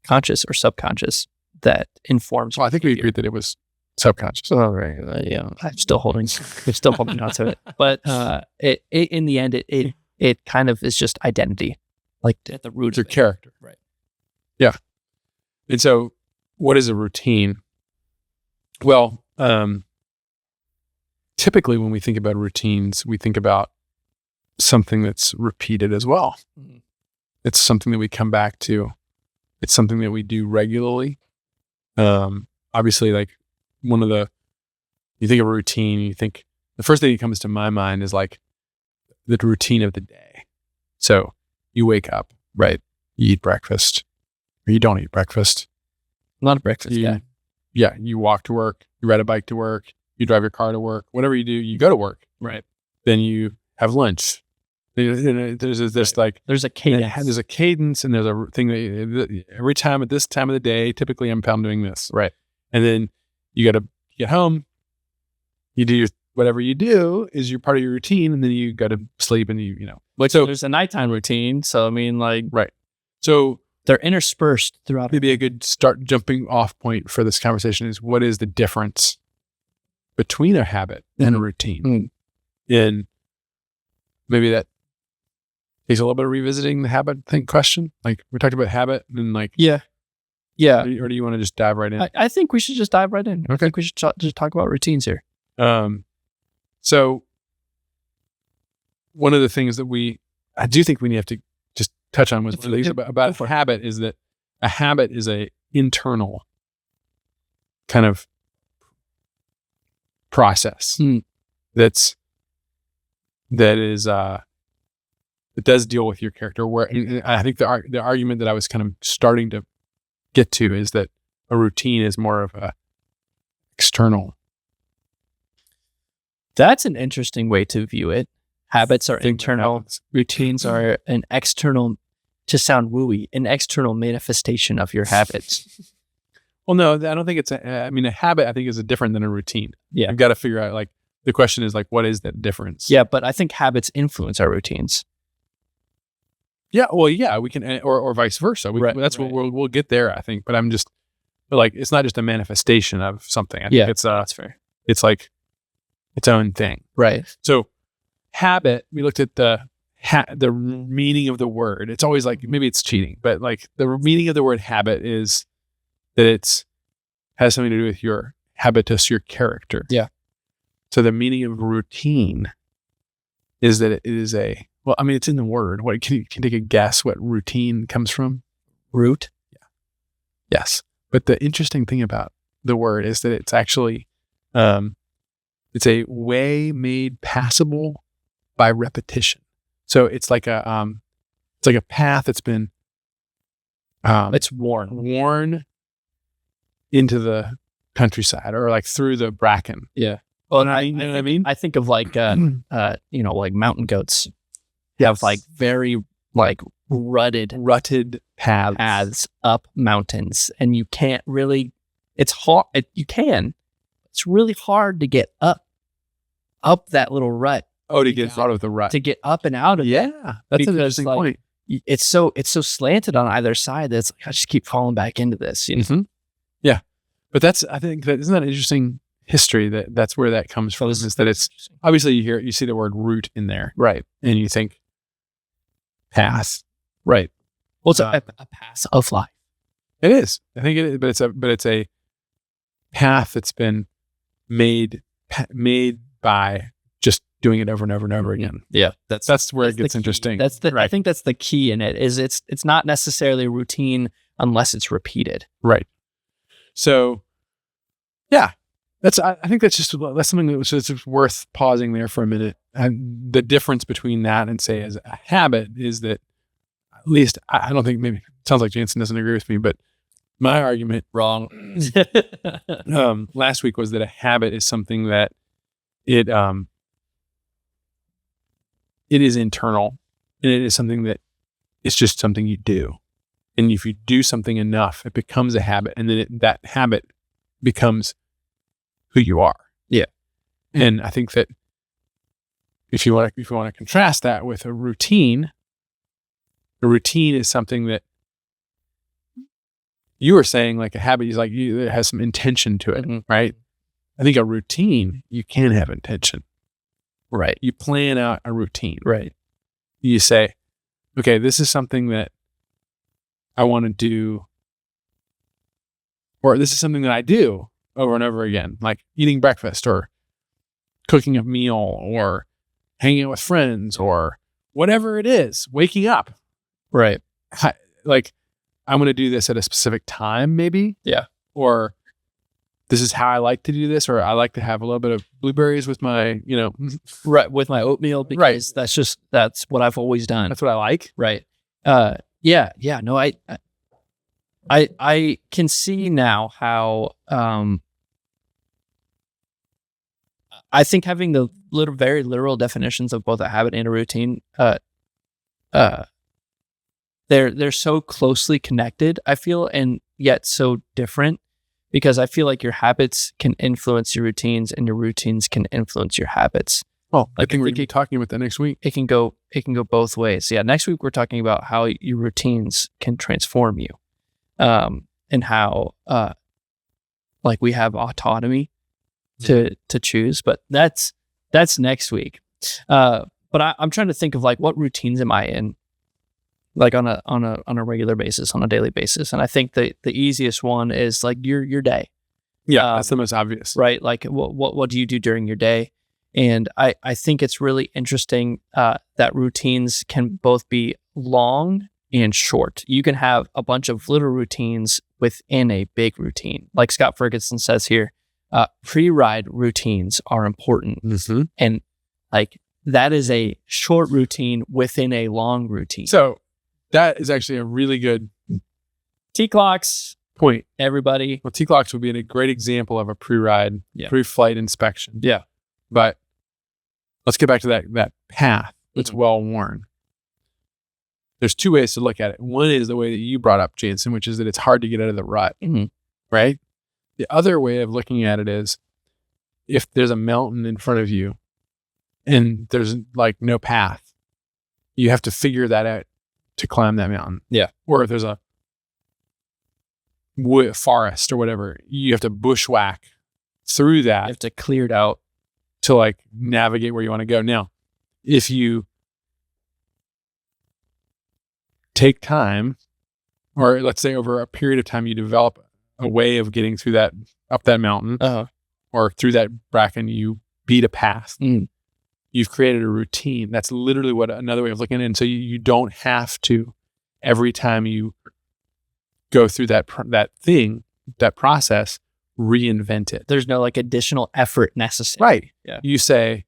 conscious or subconscious, that informs. Well, I think we agreed that it was subconscious. Oh, right. Yeah, I'm still holding on to it. But it in the end, it kind of is just identity, like at the root of your character, right? Yeah. And so, what is a routine? Well, typically when we think about routines, we think about something that's repeated as well. Mm-hmm. It's something that we come back to. It's something that we do regularly. Obviously, like you think of a routine, you think the first thing that comes to my mind is like the routine of the day. So you wake up, right? You eat breakfast, or you don't eat breakfast. I'm not a breakfast guy. Yeah, you walk to work, you ride a bike to work, you drive your car to work, whatever you do, you go to work. Right. Then you have lunch. There's a cadence. There's a cadence, and there's a thing that every time at this time of the day, typically I'm doing this. Right. And then you got to get home. You do whatever you do is your part of your routine, and then you got to sleep, and So there's a nighttime routine. So I mean, like, right. So they're interspersed throughout. Maybe a good jumping off point for this conversation is what is the difference between a habit and a routine? Mm-hmm. And maybe that takes a little bit of revisiting the habit question. Like we talked about habit and like, yeah. Or do you want to just dive right in? I think we should just dive right in. Okay. I think we should just talk about routines here. So one of the things that I do think we have to just touch on was one of these about a habit is that a habit is a internal kind of process that does deal with your character. Where and I think the argument that I was kind of starting to get to is that a routine is more of a external. That's an interesting way to view it. Habits are internal. Routines are an external, to sound wooey, an external manifestation of your habits. Well, no, I don't think it's a habit I think is different than a routine. Yeah. I've got to figure out, like, the question is, like, what is that difference? Yeah, but I think habits influence our routines. Yeah, well, yeah, we can, or vice versa. That's what we'll get there, I think. But I'm just, like, it's not just a manifestation of something. I think that's fair. It's like its own thing. Right. So habit, we looked at the meaning of the word. It's always like, maybe it's cheating, but like the meaning of the word habit is that it's has something to do with your habitus, your character. Yeah. So the meaning of routine is that it is it's in the word. What can you take a guess what routine comes from? Root. Yeah. Yes. But the interesting thing about the word is that it's actually, it's a way made passable by repetition. So it's like a path that's been, it's worn into the countryside, or like through the bracken. Yeah. Well, you know what I mean? I think of like, like mountain goats. You have like very like rutted paths up mountains, and you can't really. It's hard. It's really hard to get up that little rut. Oh, to get out of the rut. To get up and out of it. Yeah, that's an interesting point. It's so slanted on either side that it's like, I just keep falling back into this. You know? Mm-hmm. Yeah, but I think that isn't that interesting history that's where that comes from. Is that it's obviously you see the word root in there, right? And you think path, right? Well, it's a path of life. It is. I think it is, but it's a path that's been made by just doing it over and over and over again. Yeah, that's where it gets interesting. Right. I think that's the key in it. Is it's not necessarily a routine unless it's repeated. Right. So, yeah, I think that's something that was just worth pausing there for a minute. And the difference between that and, say, as a habit is that, at least I don't think, maybe it sounds like Jansen doesn't agree with me, but my argument wrong last week was that a habit is something that it is internal, and it is something that it's just something you do. And if you do something enough, it becomes a habit, and then that habit becomes who you are. Yeah. And I think that if you want to contrast that with a routine is something that you were saying, like a habit is like it has some intention to it, right? I think a routine, you can have intention. Right. You plan out a routine. Right. You say, okay, this is something that I want to do, or this is something that I do over and over again, like eating breakfast or cooking a meal or hanging out with friends or whatever it is, waking up. Right. Like, I'm going to do this at a specific time, maybe. Yeah. Or this is how I like to do this, or I like to have a little bit of blueberries with my, right, with my oatmeal, because that's what I've always done. That's what I like. Right. Yeah. No, I can see now how, I think having the very literal definitions of both a habit and a routine, they're so closely connected, I feel, and yet so different, because I feel like your habits can influence your routines and your routines can influence your habits. Well, I think we're going to be talking about that next week. It can go both ways. Yeah. Next week, we're talking about how your routines can transform you, and how, like, we have autonomy to choose, but that's next week. But I'm trying to think of, like, what routines am I in, like on a regular basis, on a daily basis. And I think the easiest one is like your day. Yeah. That's the most obvious, right? Like what do you do during your day? And I think it's really interesting, that routines can both be long and short. You can have a bunch of little routines within a big routine. Like Scott Ferguson says here, pre-ride routines are important. Mm-hmm. And like that is a short routine within a long routine. So that is actually a really good T-clocks, point. everybody. Well, T-clocks would be a great example of a pre-ride, pre-flight inspection. Yeah. But let's get back to that path that's well-worn. There's two ways to look at it. One is the way that you brought up, Jansen, which is that it's hard to get out of the rut, right? The other way of looking at it is if there's a mountain in front of you and there's like no path, you have to figure that out to climb that mountain. Yeah. Or if there's a forest or whatever, you have to bushwhack through that. You have to clear it out to like navigate where you want to go. Now, if you take time, or let's say over a period of time, you develop a way of getting through that, up that mountain, or through that bracken, you beat a path. You've created a routine. That's literally what another way of looking at it. And so you don't have to, every time you go through that process, reinvent it. There's no like additional effort necessary. Right. Yeah. You say,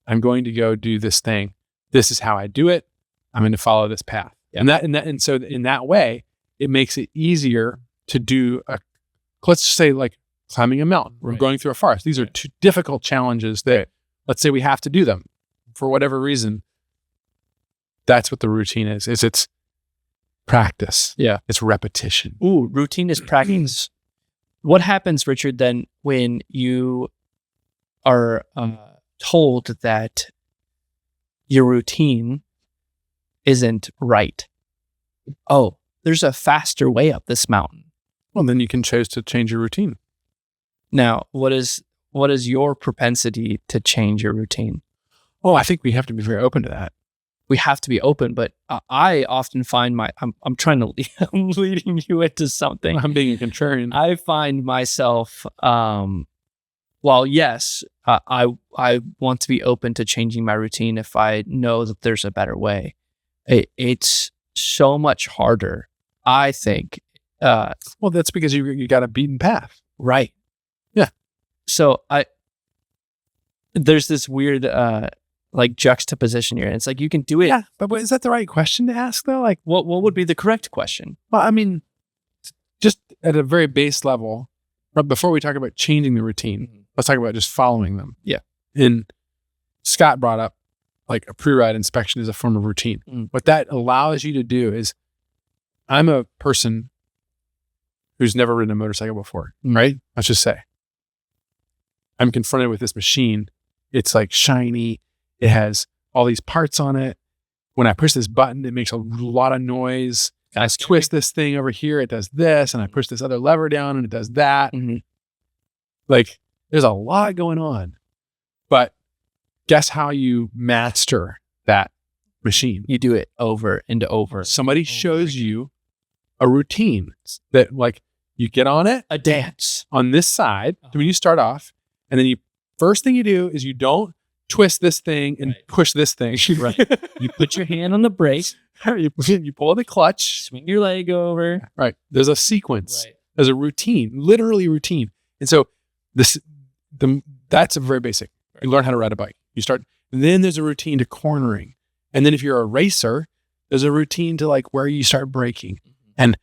I'm going to go do this thing. This is how I do it. I'm going to follow this path. Yeah. And so in that way, it makes it easier to do let's just say like climbing a mountain or going through a forest. These are two difficult challenges that let's say we have to do them for whatever reason. That's what the routine is. It's practice. Yeah. It's repetition. Ooh, routine is practice. What happens, Richard, then when you are told that your routine isn't right? Oh, there's a faster way up this mountain. Well, then you can choose to change your routine. Now, what is your propensity to change your routine? Well, I think we have to be very open to that. We have to be open, but I often find I'm trying to I'm leading you into something. I'm being a contrarian. I find myself, well, yes, I want to be open to changing my routine if I know that there's a better way. It's so much harder, I think. Well, that's because you got a beaten path. Right. Yeah. So there's this weird like juxtaposition here. And it's like you can do it. Yeah, but is that the right question to ask though? Like, what would be the correct question? Well, I mean, just at a very base level, but before we talk about changing the routine, let's talk about just following them. Yeah. And Scott brought up like a pre-ride inspection is a form of routine. What that allows you to do is, I'm a person who's never ridden a motorcycle before, right? Let's just say I'm confronted with this machine. It's like shiny. It has all these parts on it. When I push this button, it makes a lot of noise. I twist this thing over here, it does this, and I push this other lever down and it does that. Like, there's a lot going on. But guess how you master that machine? You do it over and over. Somebody shows you a routine that, like, you get on it, a dance on this side when you start off, and then first thing you do is you don't twist this thing and push this thing. Right. You put your hand on the brake. You pull the clutch. Swing your leg over. Right. There's a sequence. Right. There's a routine, literally routine. And so that's a very basic. You learn how to ride a bike. You start, and then there's a routine to cornering. And then if you're a racer, there's a routine to like where you start braking and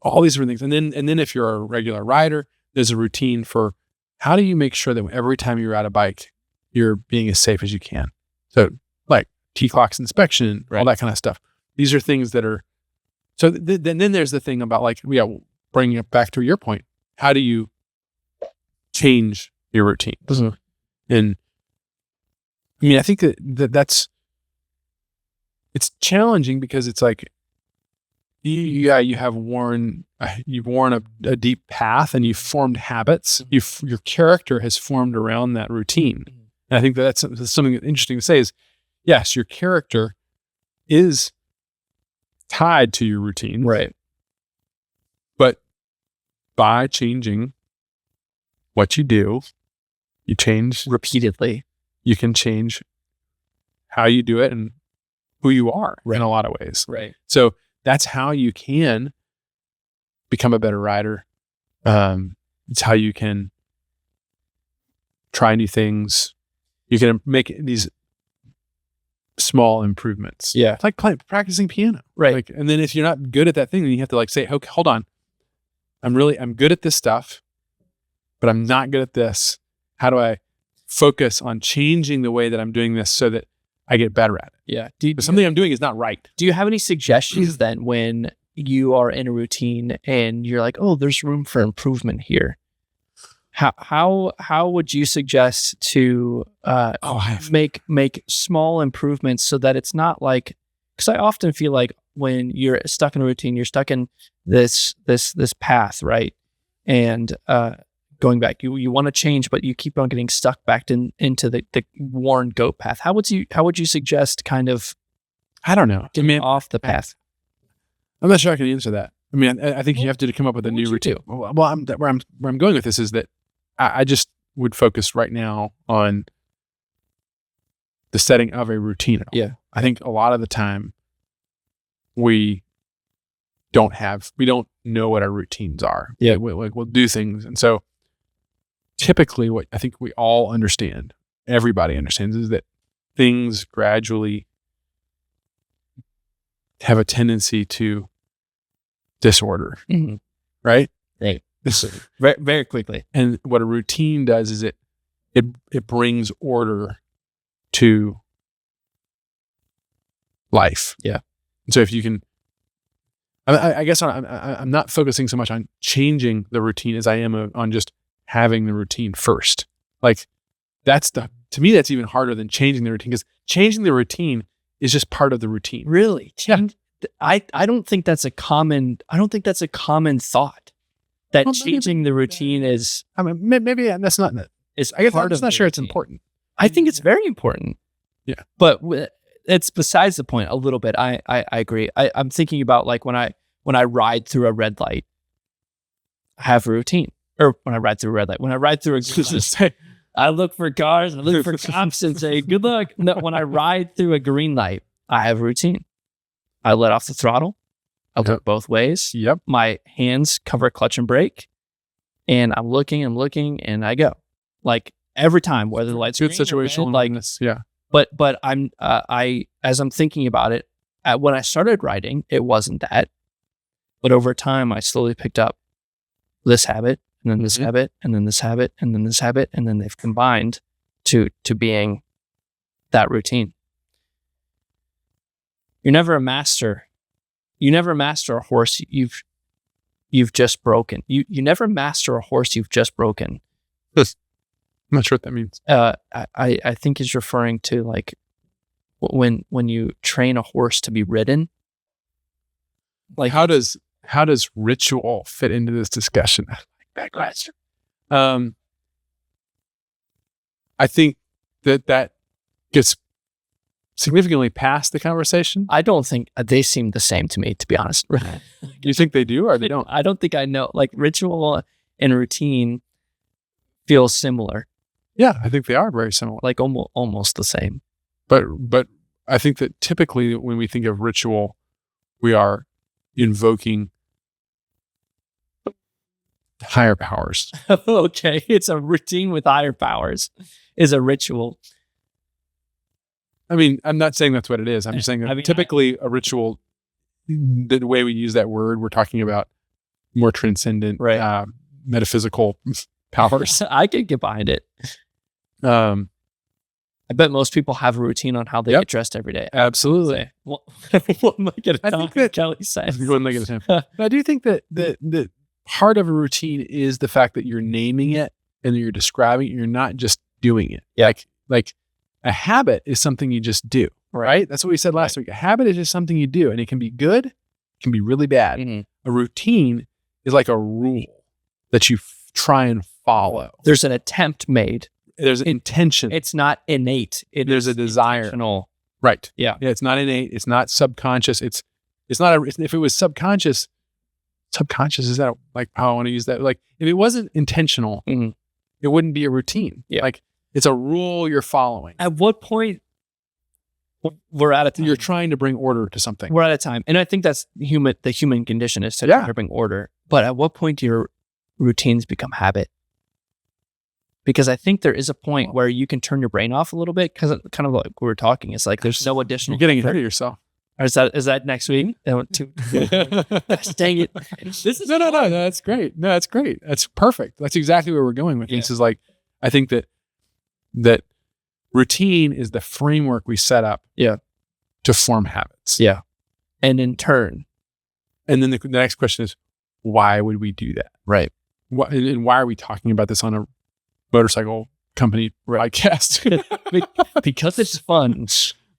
all these different things. And then if you're a regular rider, there's a routine for how do you make sure that every time you ride a bike, you're being as safe as you can. So like T-clocks inspection, all that kind of stuff. These are things that are, so then there's the thing about like, bringing it back to your point. How do you change your routine? And I mean, I think that's, it's challenging because it's like, you've worn a deep path and you've formed habits. Your character has formed around that routine. And I think that's something interesting to say is, yes, your character is tied to your routine. Right. But by changing what you do, you change repeatedly. You can change how you do it and who you are in a lot of ways. Right. So that's how you can become a better rider. It's how you can try new things. You can make these small improvements. Yeah. It's like practicing piano. Right. Like, and then if you're not good at that thing, then you have to like say, okay, hold on. I'm good at this stuff, but I'm not good at this. How do I focus on changing the way that I'm doing this so that I get better at it? Yeah. Because something I'm doing is not right. Do you have any suggestions then when you are in a routine and you're like, oh, there's room for improvement here? How would you suggest to make small improvements so that it's not like, because I often feel like when you're stuck in a routine, you're stuck in this path, right? And going back, you want to change, but you keep on getting stuck back into the worn goat path. How would you suggest kind of, I don't know, getting off the path? I'm not sure I can answer that. I mean, I think you have to come up with a new routine. Well, where I'm going with this is that I just would focus right now on the setting of a routine. Yeah. I think a lot of the time we don't know what our routines are. Yeah. We'll do things. And so typically what I think we all understand, everybody understands, is that things gradually have a tendency to disorder. Mm-hmm. Right? Right. Very, very quickly. And what a routine does is it brings order to life. Yeah. And so if you can, I guess I'm not focusing so much on changing the routine as I am on just having the routine first. Like to me, that's even harder than changing the routine, because changing the routine is just part of the routine. Really? Yeah. I don't think that's a common thought. That changing the routine is. I mean, maybe that's not. I guess I'm just not sure it's important. I think it's very important. Yeah, but it's besides the point a little bit. I agree. I'm thinking about like when I ride through a red light, I have a routine. Or when I ride through a red light, when I ride through I look for cars, I look for cops and say good luck. No, when I ride through a green light, I have a routine. I let off the throttle. I look both ways. Yep. My hands cover clutch and brake, and I'm looking, and I go. Like every time, whether the lights good situational, like yeah. But I'm as I'm thinking about it, when I started riding, it wasn't that. But over time, I slowly picked up this habit, and then this habit, and then this habit, and then this habit, and then they've combined to being that routine. You're never a master. You never master a horse you've just broken. You never master a horse you've just broken. I'm not sure what that means. I think is referring to like when you train a horse to be ridden. Like how does ritual fit into this discussion? That question. I think that gets significantly past the conversation. I don't think they seem the same to me, to be honest. You think they do or they don't? I don't think I know. Like ritual and routine feel similar. Yeah, I think they are very similar. Like almost the same. But I think that typically when we think of ritual, we are invoking higher powers. Okay, it's a routine with higher powers. Is a ritual. I mean, I'm not saying that's what it is. I'm just saying that typically a ritual, the way we use that word, we're talking about more transcendent, metaphysical powers. I could get behind it. I bet most people have a routine on how they get dressed every day. Absolutely. Well, what am I going to talk about? Kelly said. I do think that part of a routine is the fact that you're naming it and you're describing it. You're not just doing it. Yeah. Like a habit is something you just do, right? That's what we said last week. A habit is just something you do, and it can be good, it can be really bad. Mm-hmm. A routine is like a rule that you try and follow. There's an attempt made. There's intention. It's not innate. There's a desire. Intentional. Right. Yeah. It's not innate. It's not subconscious. It's not if it was subconscious is that like how I want to use that? Like if it wasn't intentional, it wouldn't be a routine. Yeah. Like it's a rule you're following. At what point we're out of time. You're trying to bring order to something. We're out of time. And I think that's the human condition is to try to bring order. But at what point do your routines become habit? Because I think there is a point where you can turn your brain off a little bit, because kind of like we were talking, it's like there's no additional. You're getting ahead of yourself. Or is that next week? Gosh, dang it. This is no. That's great. No, that's great. That's perfect. That's exactly where we're going with this. Is like, I think that routine is the framework we set up to form habits. Yeah. And in turn. And then the next question is, why would we do that? Right. And why are we talking about this on a motorcycle company podcast? Because it's fun.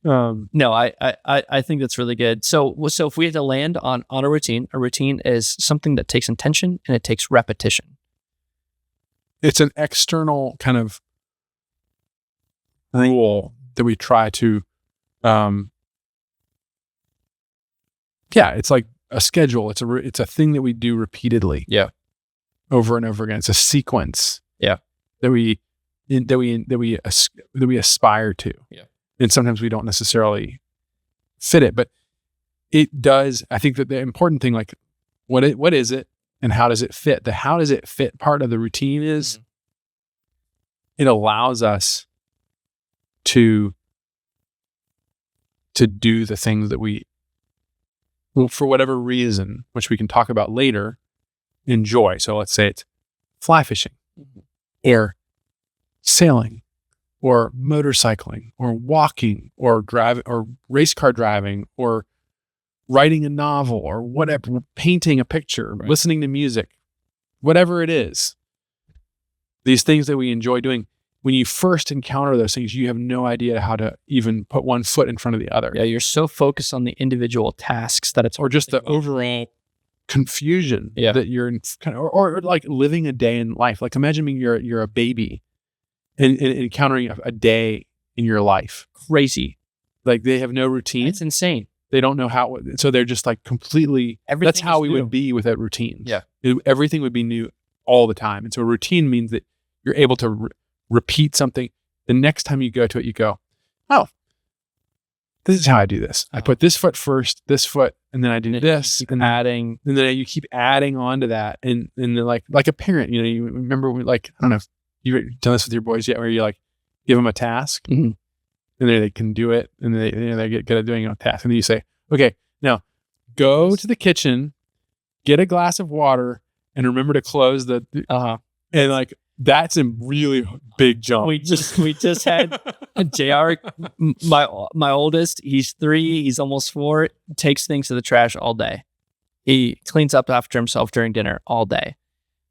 No, I think that's really good. So if we had to land on a routine is something that takes intention and it takes repetition. It's an external kind of rule that we try to, it's like a schedule. It's a thing that we do repeatedly. Yeah. Over and over again. It's a sequence. Yeah. That we aspire to. Yeah. And sometimes we don't necessarily fit it, but it does. I think that the important thing, like, what is it and how does it fit? The how does it fit part of the routine is it allows us to do the things that we, for whatever reason, which we can talk about later, enjoy. So let's say it's fly fishing or sailing or motorcycling or walking or driving or race car driving or writing a novel or whatever, painting a picture, listening to music, whatever it is. These things that we enjoy doing, when you first encounter those things, you have no idea how to even put one foot in front of the other. Yeah, you're so focused on the individual tasks that it's... Or just the overall confusion that you're in, or like living a day in life. Like imagine you're a baby and encountering a day in your life. Crazy. Like they have no routine. It's insane. They don't know how, so they're just like completely, that's how we would be without routines. Yeah. Everything would be new all the time. And so a routine means that you're able to repeat something. The next time you go to it, you go, oh, this is how I do this. I put this foot first, this foot, and then I do this, and adding, and then you keep adding on to that. And then like a parent, you remember when, like, I don't know if you've done this with your boys yet, where you like give them a task and they can do it, and they get good at doing a task. And then you say, okay, now go to the kitchen, get a glass of water, and remember to close the, and like, that's a really big jump. We just had JR, my oldest, he's 3, he's almost 4, takes things to the trash all day. He cleans up after himself during dinner all day.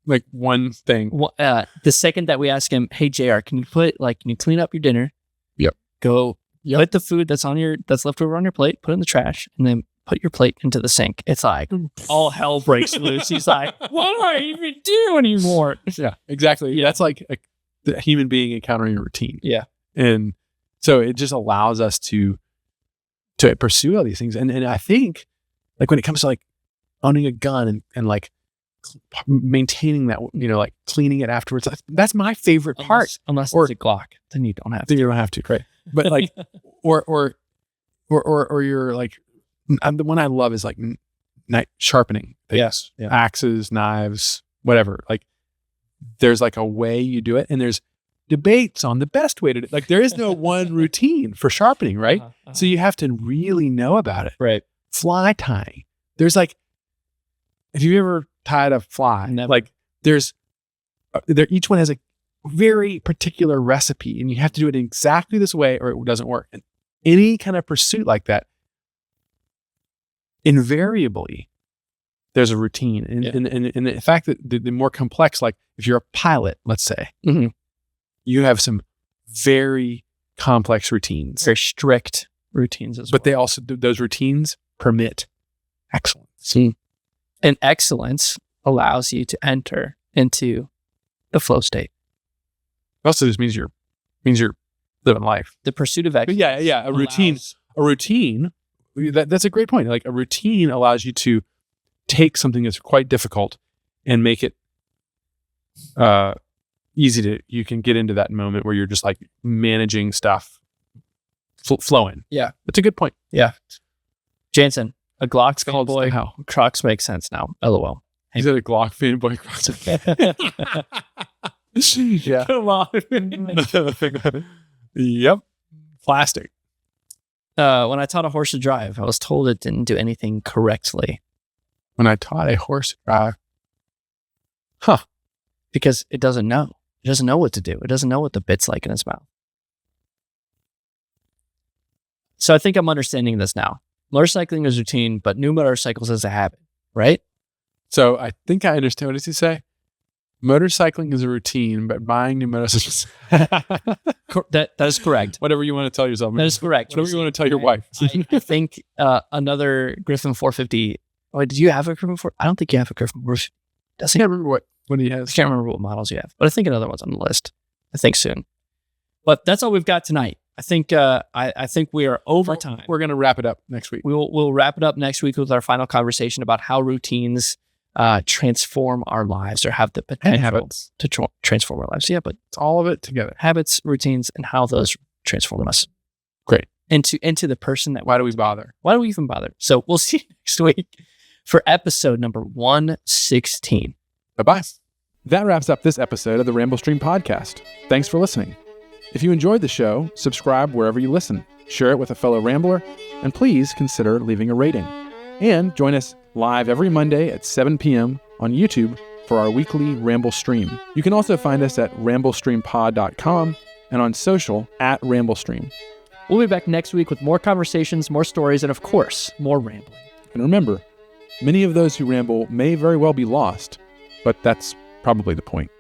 Like one thing. The second that we ask him, hey JR, can you clean up your dinner? Yep. Go put the food that's left over on your plate, put it in the trash, and then put your plate into the sink. It's like all hell breaks loose. He's like, what do I even do anymore? Yeah, exactly. Yeah. That's like the human being encountering a routine. Yeah. And so it just allows us to pursue all these things. And I think like when it comes to like owning a gun and like maintaining that, like cleaning it afterwards, that's my favorite part. Unless it's a Glock, then you don't have to. Then you don't have to, right? But like, or you're like, the one I love is like sharpening things. Yes. Yeah. Axes, knives, whatever. Like there's like a way you do it, and there's debates on the best way to do it. Like there is no one routine for sharpening, right? So you have to really know about it. Right. Fly tying. There's like, if you ever tied a fly, like there's each one has a very particular recipe, and you have to do it exactly this way or it doesn't work. And any kind of pursuit like that, invariably there's a routine. And the fact that the more complex, like if you're a pilot, let's say, you have some very complex routines, very strict routines as well. But they also, those routines permit excellence. And excellence allows you to enter into the flow state. It also just means you're living life. The pursuit of excellence. Yeah. A routine. That's a great point. Like a routine allows you to take something that's quite difficult and make it you can get into that moment where you're just like managing stuff flow in. Yeah. That's a good point. Yeah. Jansen, a Glock called fanboy. how? Crocs make sense now. LOL. Is it a Glock fanboy? Yeah. Come on. Yep. Plastic. When I taught a horse to drive, I was told it didn't do anything correctly. When I taught a horse to drive. Because it doesn't know. It doesn't know what to do. It doesn't know what the bit's like in its mouth. So I think I'm understanding this now. Motorcycling is routine, but new motorcycles is a habit, right? So I think I understand. What does he say? Motorcycling is a routine, but buying new motorcycles. That is correct. Whatever you want to tell yourself. That is correct. Whatever you want to tell your wife. I think another Griffin 450. Wait, did you have a Griffin 4? I don't think you have a Griffin 450. I can't remember what he I has. can't remember what models you have, but I think another one's on the list. I think soon. But that's all we've got tonight. I think I think we are over time. We're going to wrap it up next week. We'll wrap it up next week with our final conversation about how routines transform our lives or have the potential habits to transform our lives. Yeah, but it's all of it together. Habits, routines, and how those transform us. Great. Into the person that. Why do we bother? Why do we even bother? So we'll see you next week for episode number 116. Bye-bye. That wraps up this episode of the Ramble Stream podcast. Thanks for listening. If you enjoyed the show, subscribe wherever you listen, share it with a fellow Rambler, and please consider leaving a rating. And join us live every Monday at 7 p.m. on YouTube for our weekly Ramble Stream. You can also find us at ramblestreampod.com and on social at RambleStream. We'll be back next week with more conversations, more stories, and of course, more rambling. And remember, many of those who ramble may very well be lost, but that's probably the point.